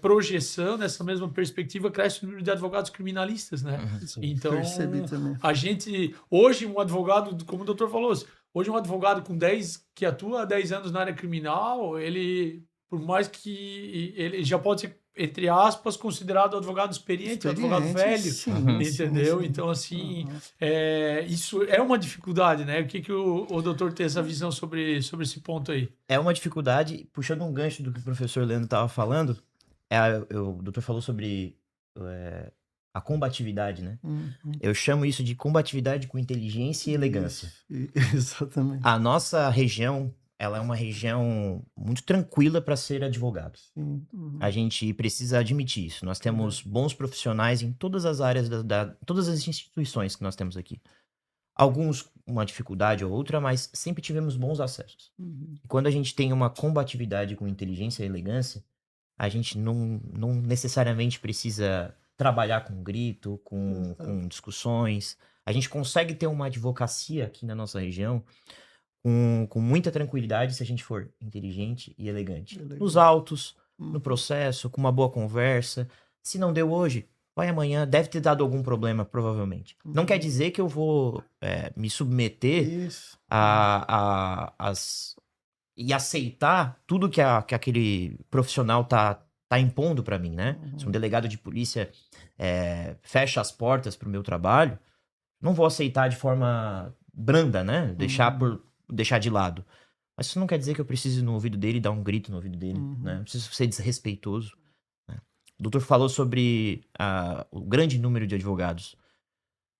projeção, nessa mesma perspectiva, cresce o número de advogados criminalistas, né? Uhum. Sim. Então, Percebi também. a gente, hoje, um advogado, como o doutor falou, hoje um advogado que atua há 10 anos na área criminal, ele, por mais que ele já pode ser, entre aspas, considerado advogado experiente, advogado velho, Sim, Uhum. entendeu? sim. Então, assim, Uhum. isso é uma dificuldade, né? O que o doutor tem essa visão sobre esse ponto aí? É uma dificuldade, puxando um gancho do que o professor Leandro estava falando, o doutor falou sobre a combatividade, né? Uhum. Eu chamo isso de combatividade com inteligência e elegância. Isso. Exatamente. A nossa região, ela é uma região muito tranquila para ser advogado. Sim. Uhum. A gente precisa admitir isso. Nós temos bons profissionais em todas as áreas, todas as instituições que nós temos aqui. Alguns uma dificuldade ou outra, mas sempre tivemos bons acessos. Uhum. E quando a gente tem uma combatividade com inteligência e elegância, a gente não necessariamente precisa trabalhar com grito, com discussões. A gente consegue ter uma advocacia aqui na nossa região com muita tranquilidade se a gente for inteligente e elegante. Elegante. Nos autos, Uhum. no processo, com uma boa conversa. Se não deu hoje, vai amanhã. Deve ter dado algum problema, provavelmente. Não quer dizer que eu vou me submeter Isso. e aceitar tudo que aquele profissional tá impondo para mim, né? Se um delegado de polícia fecha as portas pro meu trabalho, não vou aceitar de forma branda, né? Deixar de lado. Mas isso não quer dizer que eu precise ir no ouvido dele e dar um grito no ouvido dele, né? Não preciso ser desrespeitoso. Né? O doutor falou sobre o grande número de advogados.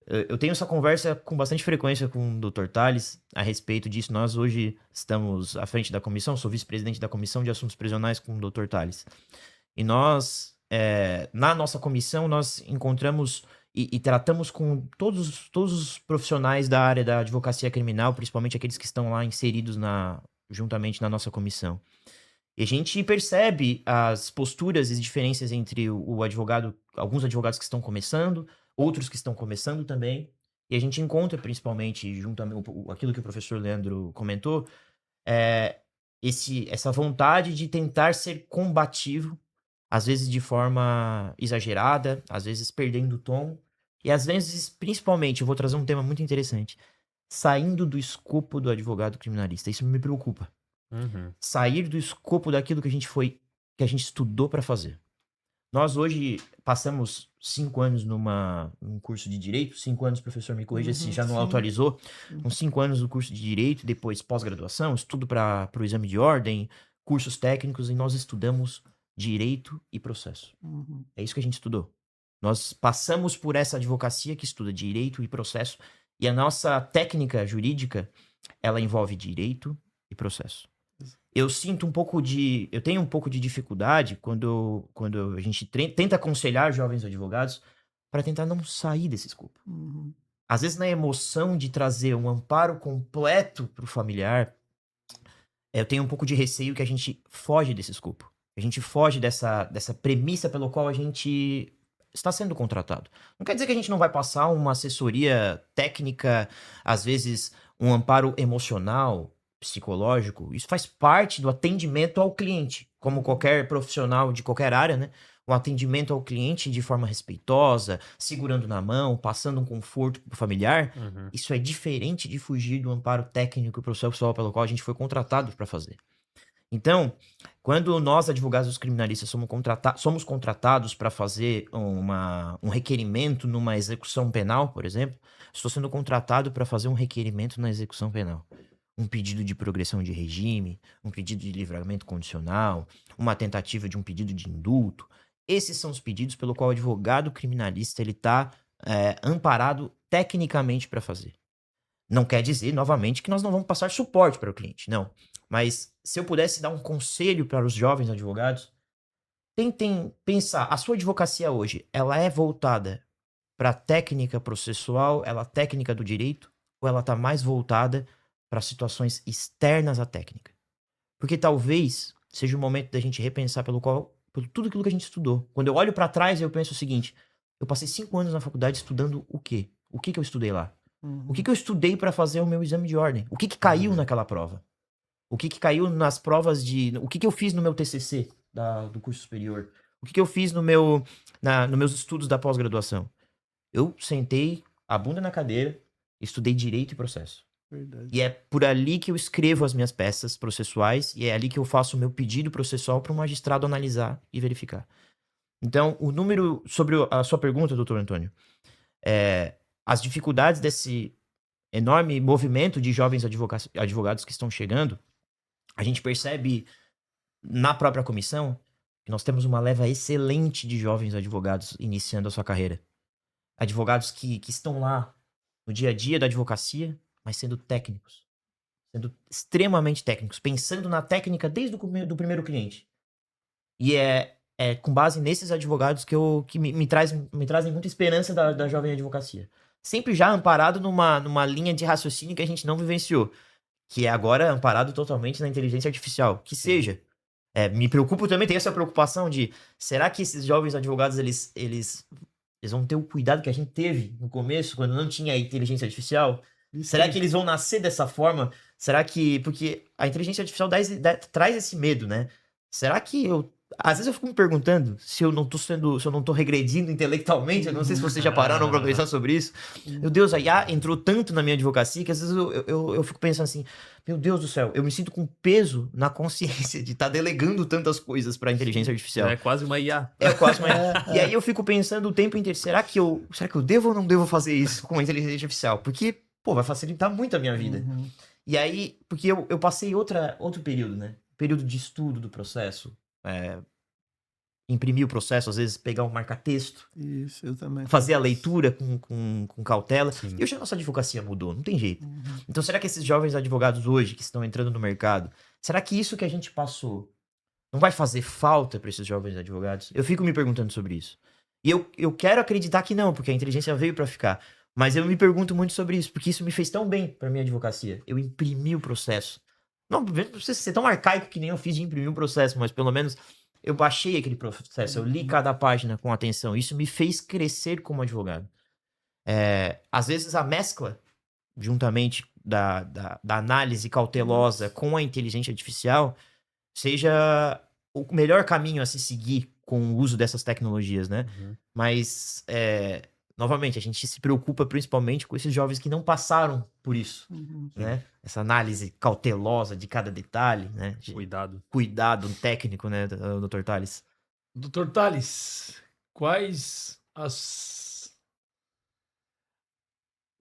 Eu tenho essa conversa com bastante frequência com o Dr. Tales a respeito disso. Nós hoje estamos à frente da comissão, sou vice-presidente da Comissão de Assuntos Prisionais com o Dr. Tales. E nós, na nossa comissão, nós encontramos e tratamos com todos os profissionais da área da advocacia criminal, principalmente aqueles que estão lá inseridos juntamente na nossa comissão. E a gente percebe as posturas e as diferenças entre o advogado, alguns advogados que estão começando, outros que estão começando também. E a gente encontra, principalmente, juntamente aquilo que o professor Leandro comentou, essa vontade de tentar ser combativo, às vezes de forma exagerada, às vezes perdendo o tom, e às vezes, principalmente, eu vou trazer um tema muito interessante, saindo do escopo do advogado criminalista. Isso me preocupa. Uhum. Sair do escopo daquilo que a gente estudou para fazer. Nós hoje passamos 5 anos num curso de Direito, 5 anos, professor, me corrija se já não Sim. atualizou, uns 5 anos no curso de Direito, depois pós-graduação, estudo para o exame de ordem, cursos técnicos, e nós estudamos Direito e Processo. Uhum. É isso que a gente estudou. Nós passamos por essa advocacia que estuda Direito e Processo, e a nossa técnica jurídica, ela envolve Direito e Processo. Eu tenho um pouco de dificuldade quando a gente tenta aconselhar jovens advogados para tentar não sair desse escopo. Uhum. Às vezes, na emoção de trazer um amparo completo para o familiar, eu tenho um pouco de receio que a gente foge desse escopo. A gente foge dessa premissa pelo qual a gente está sendo contratado. Não quer dizer que a gente não vai passar uma assessoria técnica, às vezes um amparo emocional, psicológico. Isso faz parte do atendimento ao cliente, como qualquer profissional de qualquer área, né? Um atendimento ao cliente de forma respeitosa, segurando na mão, passando um conforto para o familiar. Uhum. Isso é diferente de fugir do amparo técnico e processual pelo qual a gente foi contratado para fazer. Então, quando nós, advogados criminalistas, somos contratados para fazer um requerimento numa execução penal, por exemplo, estou sendo contratado para fazer um requerimento na execução penal. Um pedido de progressão de regime, um pedido de livramento condicional, uma tentativa de um pedido de indulto. Esses são os pedidos pelo qual o advogado criminalista ele está amparado tecnicamente para fazer. Não quer dizer, novamente, que nós não vamos passar suporte para o cliente, não. Mas se eu pudesse dar um conselho para os jovens advogados, tentem pensar, a sua advocacia hoje, ela é voltada para a técnica processual, ela é técnica do direito, ou ela está mais voltada para situações externas à técnica? Porque talvez seja o momento da gente repensar por tudo aquilo que a gente estudou. Quando eu olho para trás, eu penso o seguinte, eu passei 5 anos na faculdade estudando o quê? O que eu estudei lá? O que eu estudei para fazer o meu exame de ordem? O que caiu naquela prova? O que caiu nas provas de... O que eu fiz no meu TCC do curso superior? O que eu fiz nos meus estudos da pós-graduação? Eu sentei a bunda na cadeira, estudei direito e processo. Verdade. E é por ali que eu escrevo as minhas peças processuais e é ali que eu faço o meu pedido processual para o magistrado analisar e verificar. Então, o número... Sobre a sua pergunta, doutor Antônio, as dificuldades desse enorme movimento de jovens advogados que estão chegando, a gente percebe na própria comissão que nós temos uma leva excelente de jovens advogados iniciando a sua carreira. Advogados que estão lá no dia a dia da advocacia, mas sendo técnicos. Sendo extremamente técnicos, pensando na técnica desde o primeiro cliente. E é com base nesses advogados que me trazem muita esperança da jovem advocacia. Sempre já amparado numa linha de raciocínio que a gente não vivenciou, que é agora amparado totalmente na inteligência artificial. Que seja. Me preocupo também, tenho essa preocupação de, será que esses jovens advogados, eles vão ter o cuidado que a gente teve no começo, quando não tinha inteligência artificial? Será que eles vão nascer dessa forma? Será que... Porque a inteligência artificial traz esse medo, né? Será que às vezes eu fico me perguntando se eu não tô regredindo intelectualmente. Eu não sei se vocês já pararam pra pensar sobre isso. Meu Deus, a IA entrou tanto na minha advocacia que às vezes eu fico pensando assim, meu Deus do céu, eu me sinto com peso na consciência de estar delegando tantas coisas pra inteligência artificial. É quase uma IA. É quase uma IA. E aí eu fico pensando o tempo inteiro, será que eu devo ou não devo fazer isso com a inteligência artificial? Porque, vai facilitar muito a minha vida. E aí, porque eu passei outro período, né? Período de estudo do processo, imprimir o processo, às vezes pegar um marca-texto. Isso, eu também. Fazer a leitura com cautela. Sim. E hoje a nossa advocacia mudou, não tem jeito. Então será que esses jovens advogados hoje que estão entrando no mercado, será que isso que a gente passou não vai fazer falta para esses jovens advogados? Eu fico me perguntando sobre isso. E eu quero acreditar que não, porque a inteligência veio para ficar. Mas eu me pergunto muito sobre isso, porque isso me fez tão bem para minha advocacia. Eu imprimi o processo. Não precisa ser tão arcaico que nem eu fiz de imprimir um processo, mas pelo menos eu baixei aquele processo, eu li cada página com atenção. Isso me fez crescer como advogado. Às vezes a mescla, juntamente da análise cautelosa com a inteligência artificial, seja o melhor caminho a se seguir com o uso dessas tecnologias, né? Mas, novamente, a gente se preocupa principalmente com esses jovens que não passaram por isso, né? Essa análise cautelosa de cada detalhe, né? Cuidado técnico, né, Dr. Tales? Dr. Tales, quais as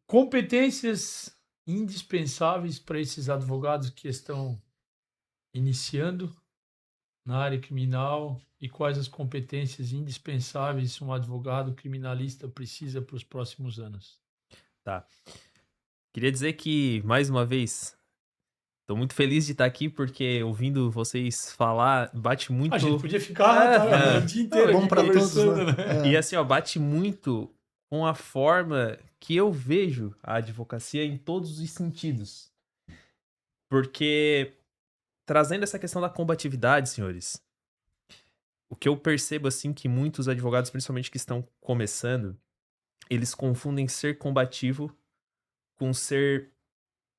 competências indispensáveis para esses advogados que estão iniciando na área criminal e quais as competências indispensáveis um advogado criminalista precisa para os próximos anos? Tá. Queria dizer que, mais uma vez, tô muito feliz de estar aqui porque ouvindo vocês falar, bate muito... A gente podia ficar o dia inteiro bom pra todos, conversando, né? E assim, bate muito com a forma que eu vejo a advocacia em todos os sentidos. Porque, trazendo essa questão da combatividade, senhores, o que eu percebo, assim, que muitos advogados, principalmente que estão começando, eles confundem ser combativo com ser,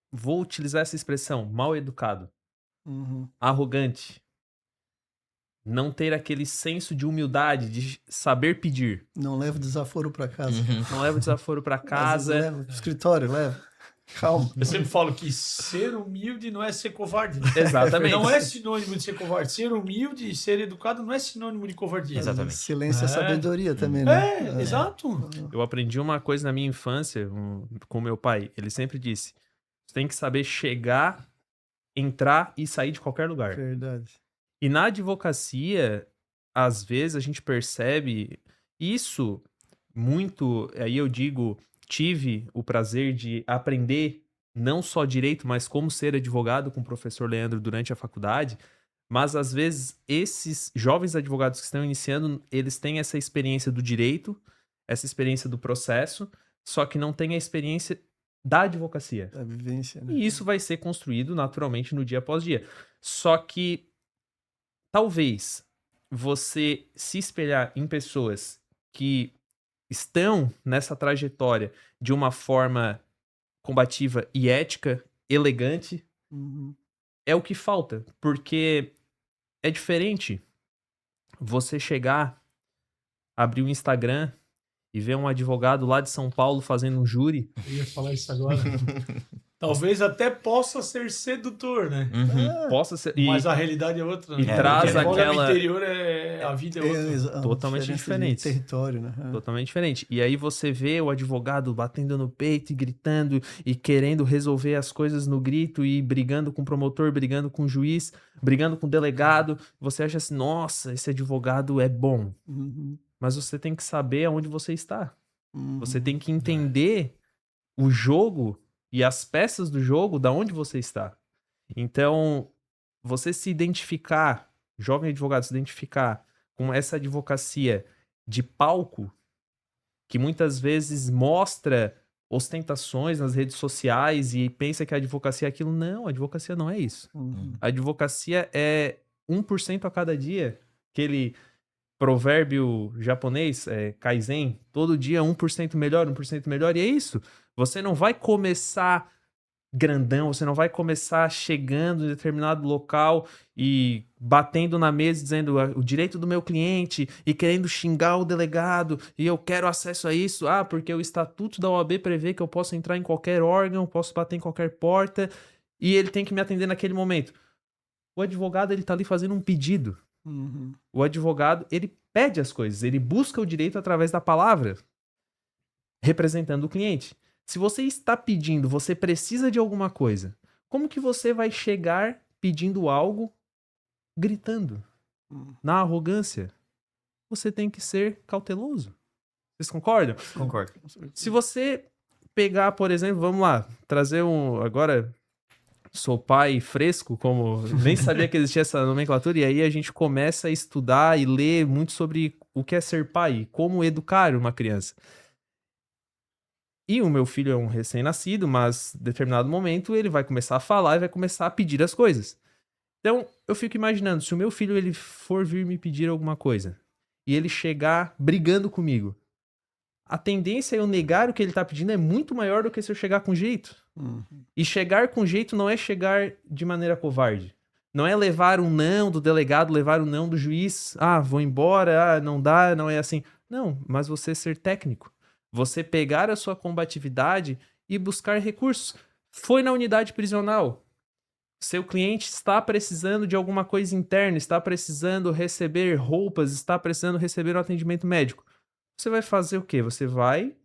vou utilizar essa expressão, mal educado, arrogante, não ter aquele senso de humildade, de saber pedir. Não leva o desaforo pra casa. Não leva o desaforo pra Às vezes casa. leva pro escritório, leva. Calma. Eu sempre falo que ser humilde não é ser covarde. Né? Exatamente. Não é sinônimo de ser covarde. Ser humilde e ser educado não é sinônimo de covardia. Exatamente. Silêncio é sabedoria também, né? Exato. Eu aprendi uma coisa na minha infância com meu pai. Ele sempre disse, você tem que saber chegar, entrar e sair de qualquer lugar. Verdade. E na advocacia, às vezes, a gente percebe isso muito, aí eu digo, tive o prazer de aprender não só direito, mas como ser advogado com o professor Leandro durante a faculdade, mas às vezes esses jovens advogados que estão iniciando, eles têm essa experiência do direito, essa experiência do processo, só que não têm a experiência da advocacia. A vivência, né? E isso vai ser construído naturalmente no dia após dia. Só que talvez você se espelhar em pessoas que estão nessa trajetória de uma forma combativa e ética, elegante, Uhum. é o que falta. Porque é diferente você chegar, abrir o Instagram e ver um advogado lá de São Paulo fazendo um júri. Eu ia falar isso agora. Talvez até possa ser sedutor, né? Uhum. Possa ser. Mas a realidade é outra, né? e traz Porque fora aquela- no interior a vida é outra. Totalmente diferente diferentes. de território, né? Totalmente diferente. E aí você vê o advogado batendo no peito e gritando e querendo resolver as coisas no grito e brigando com o promotor, brigando com o juiz, brigando com o delegado. Você acha assim, nossa, esse advogado é bom. Uhum. Mas você tem que saber aonde você está. Uhum. Você tem que entender o jogo e as peças do jogo da onde você está. Então, você se identificar, jovem advogado, se identificar com essa advocacia de palco, que muitas vezes mostra ostentações nas redes sociais e pensa que a advocacia é aquilo. Não, a advocacia não é isso. Uhum. A advocacia é 1% a cada dia. Aquele provérbio japonês, Kaizen, todo dia 1% melhor, 1% melhor, e é isso. Você não vai começar grandão, você não vai começar chegando em determinado local e batendo na mesa dizendo o direito do meu cliente e querendo xingar o delegado e eu quero acesso a isso, porque o estatuto da OAB prevê que eu posso entrar em qualquer órgão, posso bater em qualquer porta e ele tem que me atender naquele momento. O advogado, ele tá ali fazendo um pedido. Uhum. O advogado, ele pede as coisas, ele busca o direito através da palavra, representando o cliente. Se você está pedindo, você precisa de alguma coisa, como que você vai chegar pedindo algo gritando? Na arrogância? Você tem que ser cauteloso. Vocês concordam? Concordo. Se você pegar, por exemplo, vamos lá, trazer agora sou pai fresco, como nem sabia que existia essa nomenclatura, e aí a gente começa a estudar e ler muito sobre o que é ser pai, como educar uma criança. E o meu filho é um recém-nascido, mas em determinado momento ele vai começar a falar e vai começar a pedir as coisas. Então, eu fico imaginando, se o meu filho ele for vir me pedir alguma coisa e ele chegar brigando comigo, a tendência a eu negar o que ele tá pedindo é muito maior do que se eu chegar com jeito. Uhum. E chegar com jeito não é chegar de maneira covarde. Não é levar um não do delegado, levar um não do juiz. Vou embora, não dá, não é assim. Não, mas você ser técnico. Você pegar a sua combatividade e buscar recursos. Foi na unidade prisional. Seu cliente está precisando de alguma coisa interna, está precisando receber roupas, está precisando receber um atendimento médico. Você vai fazer o quê? Você vai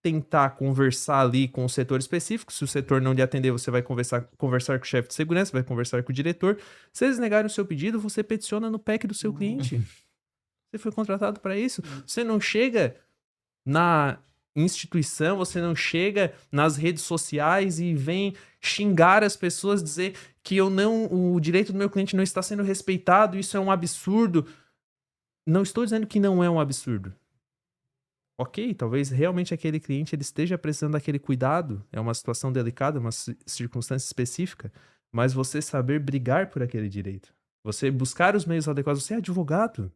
tentar conversar ali com o setor específico. Se o setor não lhe atender, você vai conversar com o chefe de segurança, vai conversar com o diretor. Se eles negarem o seu pedido, você peticiona no PEC do seu cliente. Você foi contratado para isso. Você não chega na instituição, você não chega nas redes sociais e vem xingar as pessoas, dizer que o direito do meu cliente não está sendo respeitado, isso é um absurdo. Não estou dizendo que não é um absurdo. Ok, talvez realmente aquele cliente ele esteja precisando daquele cuidado, é uma situação delicada, uma circunstância específica, mas você saber brigar por aquele direito, você buscar os meios adequados, você é advogado.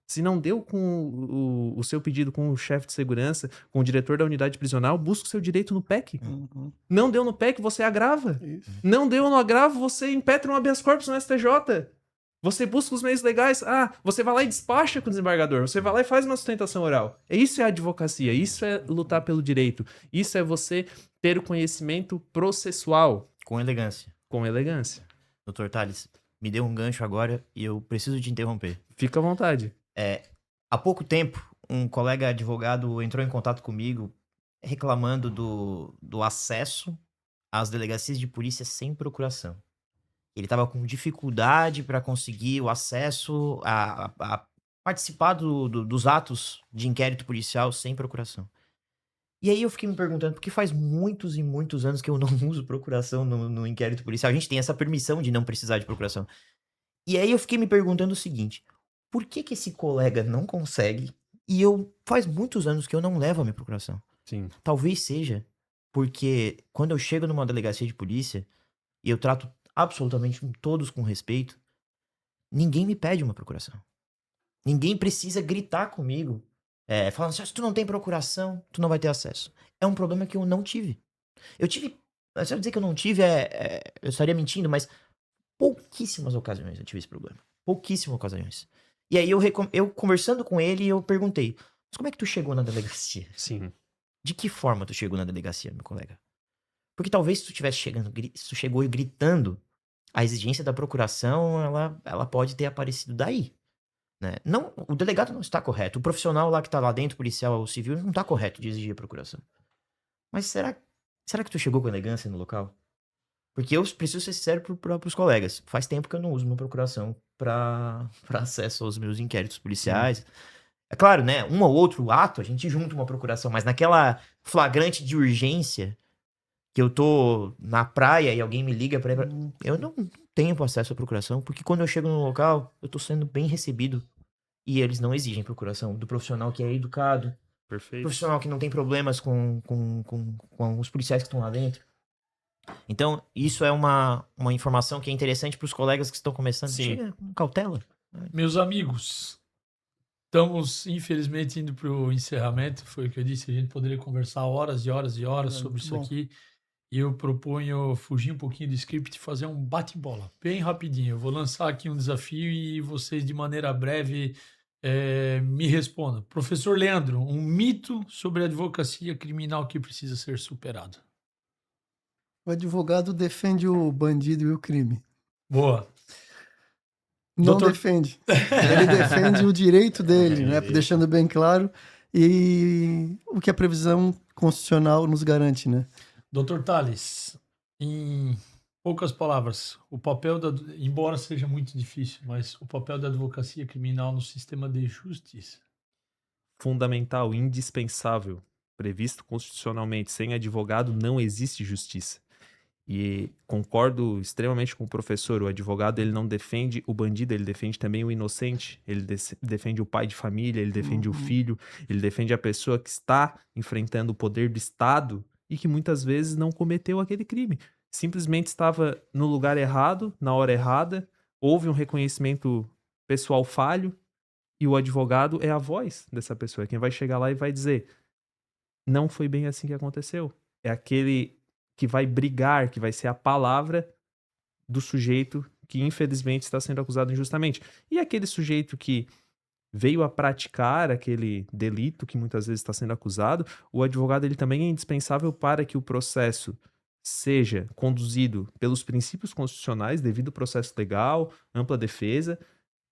Se não deu com o seu pedido com o chefe de segurança, com o diretor da unidade prisional, busca o seu direito no PEC. Uhum. Não deu no PEC, você agrava. Isso. Não deu no agravo, você impetra um habeas corpus no STJ. Você busca os meios legais. Você vai lá e despacha com o desembargador. Você vai lá e faz uma sustentação oral. Isso é advocacia. Isso é lutar pelo direito. Isso é você ter o conhecimento processual. Com elegância. Com elegância. Doutor Tales, me deu um gancho agora e eu preciso te interromper. Fica à vontade. Há pouco tempo, um colega advogado entrou em contato comigo reclamando do acesso às delegacias de polícia sem procuração. Ele estava com dificuldade para conseguir o acesso a participar dos atos de inquérito policial sem procuração. E aí eu fiquei me perguntando, porque faz muitos e muitos anos que eu não uso procuração no inquérito policial. A gente tem essa permissão de não precisar de procuração. E aí eu fiquei me perguntando o seguinte, por que esse colega não consegue e faz muitos anos que eu não levo a minha procuração? Sim. Talvez seja porque quando eu chego numa delegacia de polícia e eu trato absolutamente todos com respeito, ninguém me pede uma procuração. Ninguém precisa gritar comigo, falando assim, se tu não tem procuração, tu não vai ter acesso. É um problema que eu não tive. Se eu dizer que eu não tive, eu estaria mentindo, mas pouquíssimas ocasiões eu tive esse problema. Pouquíssimas ocasiões. E aí eu conversando com ele, eu perguntei, mas como é que tu chegou na delegacia? Sim. De que forma tu chegou na delegacia, meu colega? Porque talvez se tu chegou gritando, a exigência da procuração, ela pode ter aparecido daí. Né? Não, o delegado não está correto. O profissional lá que está lá dentro, policial ou civil, não está correto de exigir a procuração. Mas será que tu chegou com elegância no local? Porque eu preciso ser sincero para os colegas. Faz tempo que eu não uso uma procuração para acesso aos meus inquéritos policiais. É claro, né? Um ou outro ato, a gente junta uma procuração, mas naquela flagrante de urgência que eu tô na praia e alguém me liga para eu não tenho acesso à procuração, porque quando eu chego no local, eu tô sendo bem recebido e eles não exigem procuração do profissional que é educado, Perfeito. profissional que não tem problemas com os policiais que estão lá dentro. Então, isso é uma informação que é interessante para os colegas que estão começando. Sim. Chega com cautela. Meus amigos, estamos infelizmente indo para o encerramento. Foi o que eu disse, a gente poderia conversar horas e horas e horas sobre isso aqui. E eu proponho fugir um pouquinho do script e fazer um bate-bola, bem rapidinho. Eu vou lançar aqui um desafio e vocês, de maneira breve, me respondam. Professor Leandro, um mito sobre a advocacia criminal que precisa ser superado. O advogado defende o bandido e o crime. Boa. Não defende. Ele defende o direito dele, né? Deixando bem claro. E o que a previsão constitucional nos garante, né? Dr. Tales, em poucas palavras, o papel embora seja muito difícil, mas o papel da advocacia criminal no sistema de justiça. Fundamental, indispensável, previsto constitucionalmente. Sem advogado não existe justiça. E concordo extremamente com o professor, o advogado ele não defende o bandido, ele defende também o inocente, ele defende o pai de família, ele defende o filho, ele defende a pessoa que está enfrentando o poder do Estado e que muitas vezes não cometeu aquele crime. Simplesmente estava no lugar errado, na hora errada, houve um reconhecimento pessoal falho e o advogado é a voz dessa pessoa, é quem vai chegar lá e vai dizer, não foi bem assim que aconteceu. É aquele que vai brigar, que vai ser a palavra do sujeito que infelizmente está sendo acusado injustamente. E aquele sujeito que veio a praticar aquele delito que muitas vezes está sendo acusado, o advogado ele também é indispensável para que o processo seja conduzido pelos princípios constitucionais, devido ao processo legal, ampla defesa,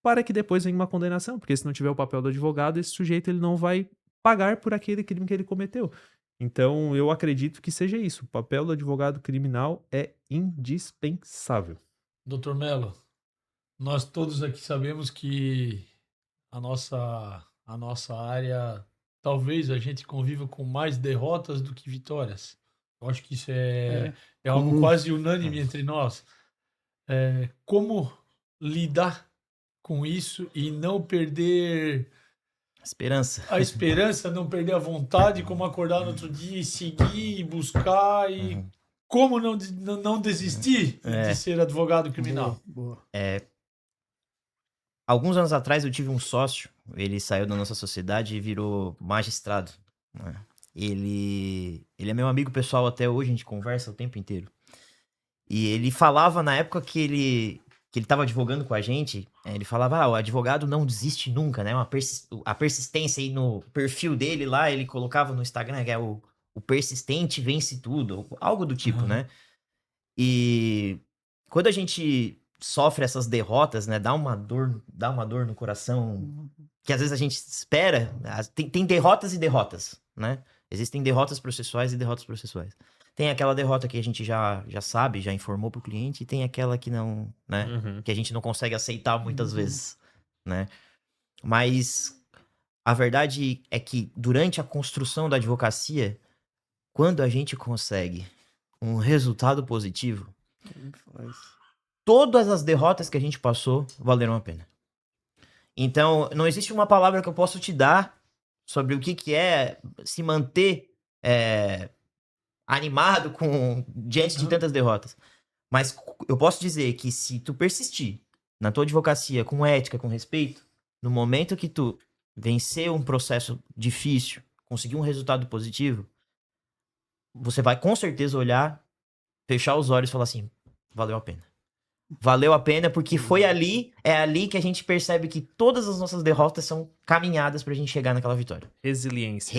para que depois venha uma condenação, porque se não tiver o papel do advogado, esse sujeito ele não vai pagar por aquele crime que ele cometeu. Então, eu acredito que seja isso. O papel do advogado criminal é indispensável. Dr. Mello, nós todos aqui sabemos que a nossa área, talvez a gente conviva com mais derrotas do que vitórias. Eu acho que isso é algo quase unânime entre nós. Como lidar com isso e não perder a esperança, não perder a vontade, como acordar no outro dia e seguir, e buscar e como não desistir de ser advogado criminal. Boa. Alguns anos atrás eu tive um sócio, ele saiu da nossa sociedade e virou magistrado. Né? Ele é meu amigo pessoal até hoje, a gente conversa o tempo inteiro. E ele falava na época que ele estava advogando com a gente, ele falava, o advogado não desiste nunca, né? A persistência aí no perfil dele lá, ele colocava no Instagram, que é o persistente vence tudo, algo do tipo, né? E quando a gente sofre essas derrotas, né? Dá uma dor no coração, que às vezes a gente espera, tem derrotas e derrotas, né? Existem derrotas processuais e derrotas processuais. Tem aquela derrota que a gente já sabe, já informou pro cliente, e tem aquela que não, né? Que a gente não consegue aceitar muitas vezes, né? Mas a verdade é que durante a construção da advocacia, quando a gente consegue um resultado positivo, todas as derrotas que a gente passou valeram a pena. Então, não existe uma palavra que eu possa te dar sobre o que é se manter animado diante de tantas derrotas. Mas eu posso dizer que se tu persistir na tua advocacia com ética, com respeito, no momento que tu vencer um processo difícil, conseguir um resultado positivo, você vai com certeza olhar, fechar os olhos e falar assim, valeu a pena. Valeu a pena porque é ali que a gente percebe que todas as nossas derrotas são caminhadas pra gente chegar naquela vitória. Resiliência,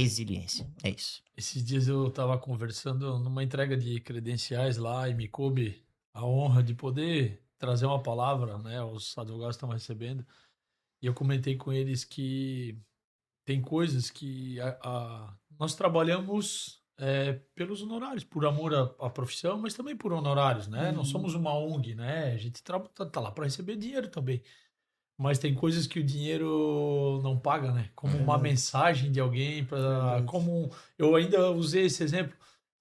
é isso. Esses dias eu estava conversando numa entrega de credenciais lá e me coube a honra de poder trazer uma palavra, né? Os advogados estão recebendo. E eu comentei com eles que tem coisas que nós trabalhamos pelos honorários, por amor à profissão, mas também por honorários, né? Não somos uma ONG, né? A gente tá lá para receber dinheiro também. Mas tem coisas que o dinheiro não paga, né? Como uma mensagem de alguém, eu ainda usei esse exemplo.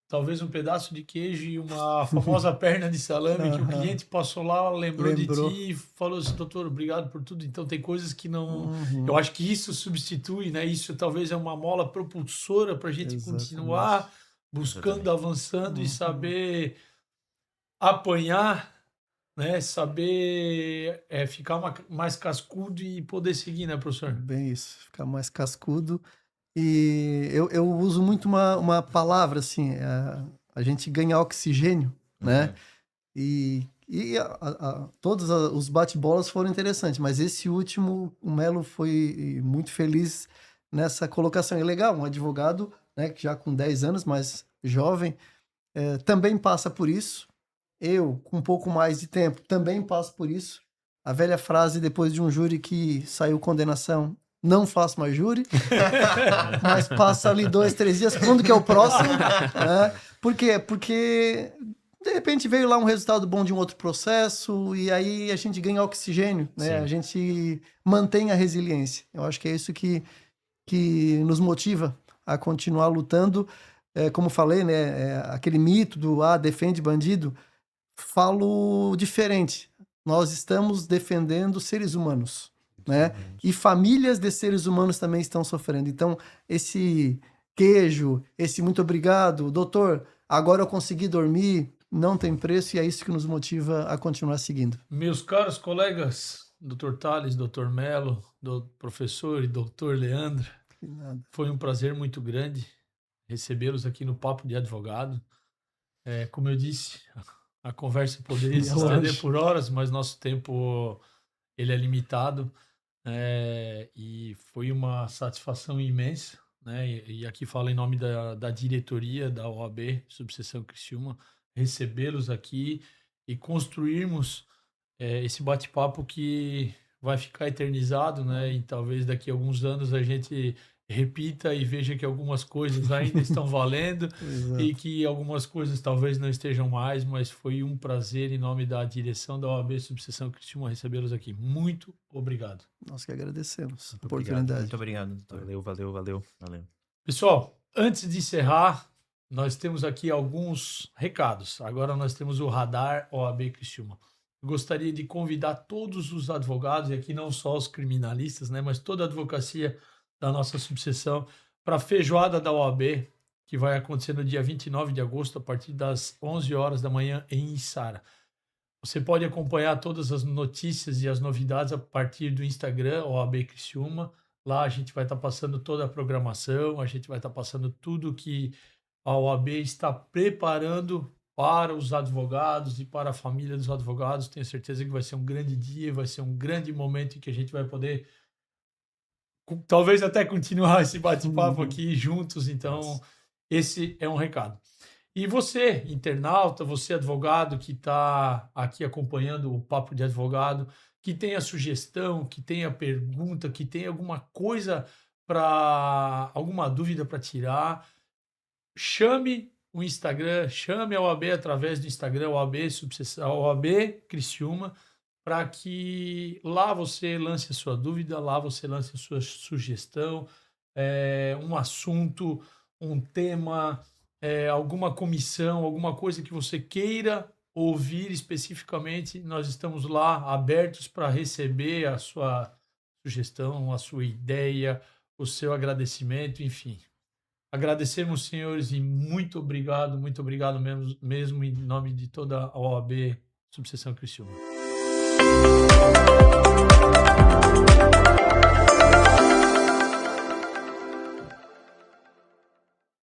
Talvez um pedaço de queijo e uma famosa perna de salame que o cliente passou lá, lembrou de ti e falou assim, doutor, obrigado por tudo. Então tem coisas que não... Eu acho que isso substitui, né? Isso talvez é uma mola propulsora para a gente continuar buscando, avançando e saber apanhar, né? Saber ficar mais cascudo e poder seguir, né, professor? Bem isso, ficar mais cascudo. E eu uso muito uma palavra, assim, a gente ganha oxigênio, né? E todos os bate-bolas foram interessantes, mas esse último, o Melo foi muito feliz nessa colocação. É legal, um advogado, né, que já com 10 anos, mas jovem, também passa por isso. Eu, com um pouco mais de tempo, também passo por isso. A velha frase, depois de um júri que saiu condenação, não faço mais júri, mas passa ali 2, 3 dias, quando que é o próximo? Né? Por quê? Porque, de repente, veio lá um resultado bom de um outro processo e aí a gente ganha oxigênio, né? A gente mantém a resiliência. Eu acho que é isso que nos motiva a continuar lutando. Como falei, né? Aquele mito do defende bandido, falo diferente. Nós estamos defendendo seres humanos, né? E famílias de seres humanos também estão sofrendo. Então, esse queijo, esse muito obrigado, doutor, agora eu consegui dormir, não tem preço e é isso que nos motiva a continuar seguindo. Meus caros colegas, Dr. Tales, Dr. Melo, professor e Dr. Leandro, foi um prazer muito grande recebê-los aqui no Papo de Advogado. Como eu disse, a conversa poderia se estender por horas, mas nosso tempo ele é limitado. E foi uma satisfação imensa, né? E aqui falo em nome da diretoria da OAB Subseção Criciúma, recebê-los aqui e construirmos esse bate-papo que vai ficar eternizado, né? E talvez daqui a alguns anos a gente repita e veja que algumas coisas ainda estão valendo e que algumas coisas talvez não estejam mais, mas foi um prazer em nome da direção da OAB Subseção Criciúma recebê-los aqui. Muito obrigado. Nós que agradecemos a oportunidade. Muito obrigado, doutor. Valeu. Pessoal, antes de encerrar, nós temos aqui alguns recados. Agora nós temos o Radar OAB Criciúma. Eu gostaria de convidar todos os advogados, e aqui não só os criminalistas, né, mas toda a advocacia da nossa subseção, para a feijoada da OAB, que vai acontecer no dia 29 de agosto, a partir das 11 horas da manhã, em Içara. Você pode acompanhar todas as notícias e as novidades a partir do Instagram, OAB Criciúma. Lá a gente vai estar passando toda a programação, a gente vai estar passando tudo que a OAB está preparando para os advogados e para a família dos advogados. Tenho certeza que vai ser um grande dia, vai ser um grande momento em que a gente vai poder talvez até continuar esse bate-papo aqui juntos. Então, esse é um recado. E você, internauta, você advogado que está aqui acompanhando o Papo de Advogado, que tenha sugestão, que tenha pergunta, que tenha alguma coisa alguma dúvida para tirar, chame o Instagram, chame a OAB através do Instagram, OAB Criciúma, para que lá você lance a sua dúvida, lá você lance a sua sugestão, um assunto, um tema, alguma comissão, alguma coisa que você queira ouvir especificamente. Nós estamos lá abertos para receber a sua sugestão, a sua ideia, o seu agradecimento, enfim. Agradecemos, senhores, e muito obrigado mesmo em nome de toda a OAB Subseção Criciúma.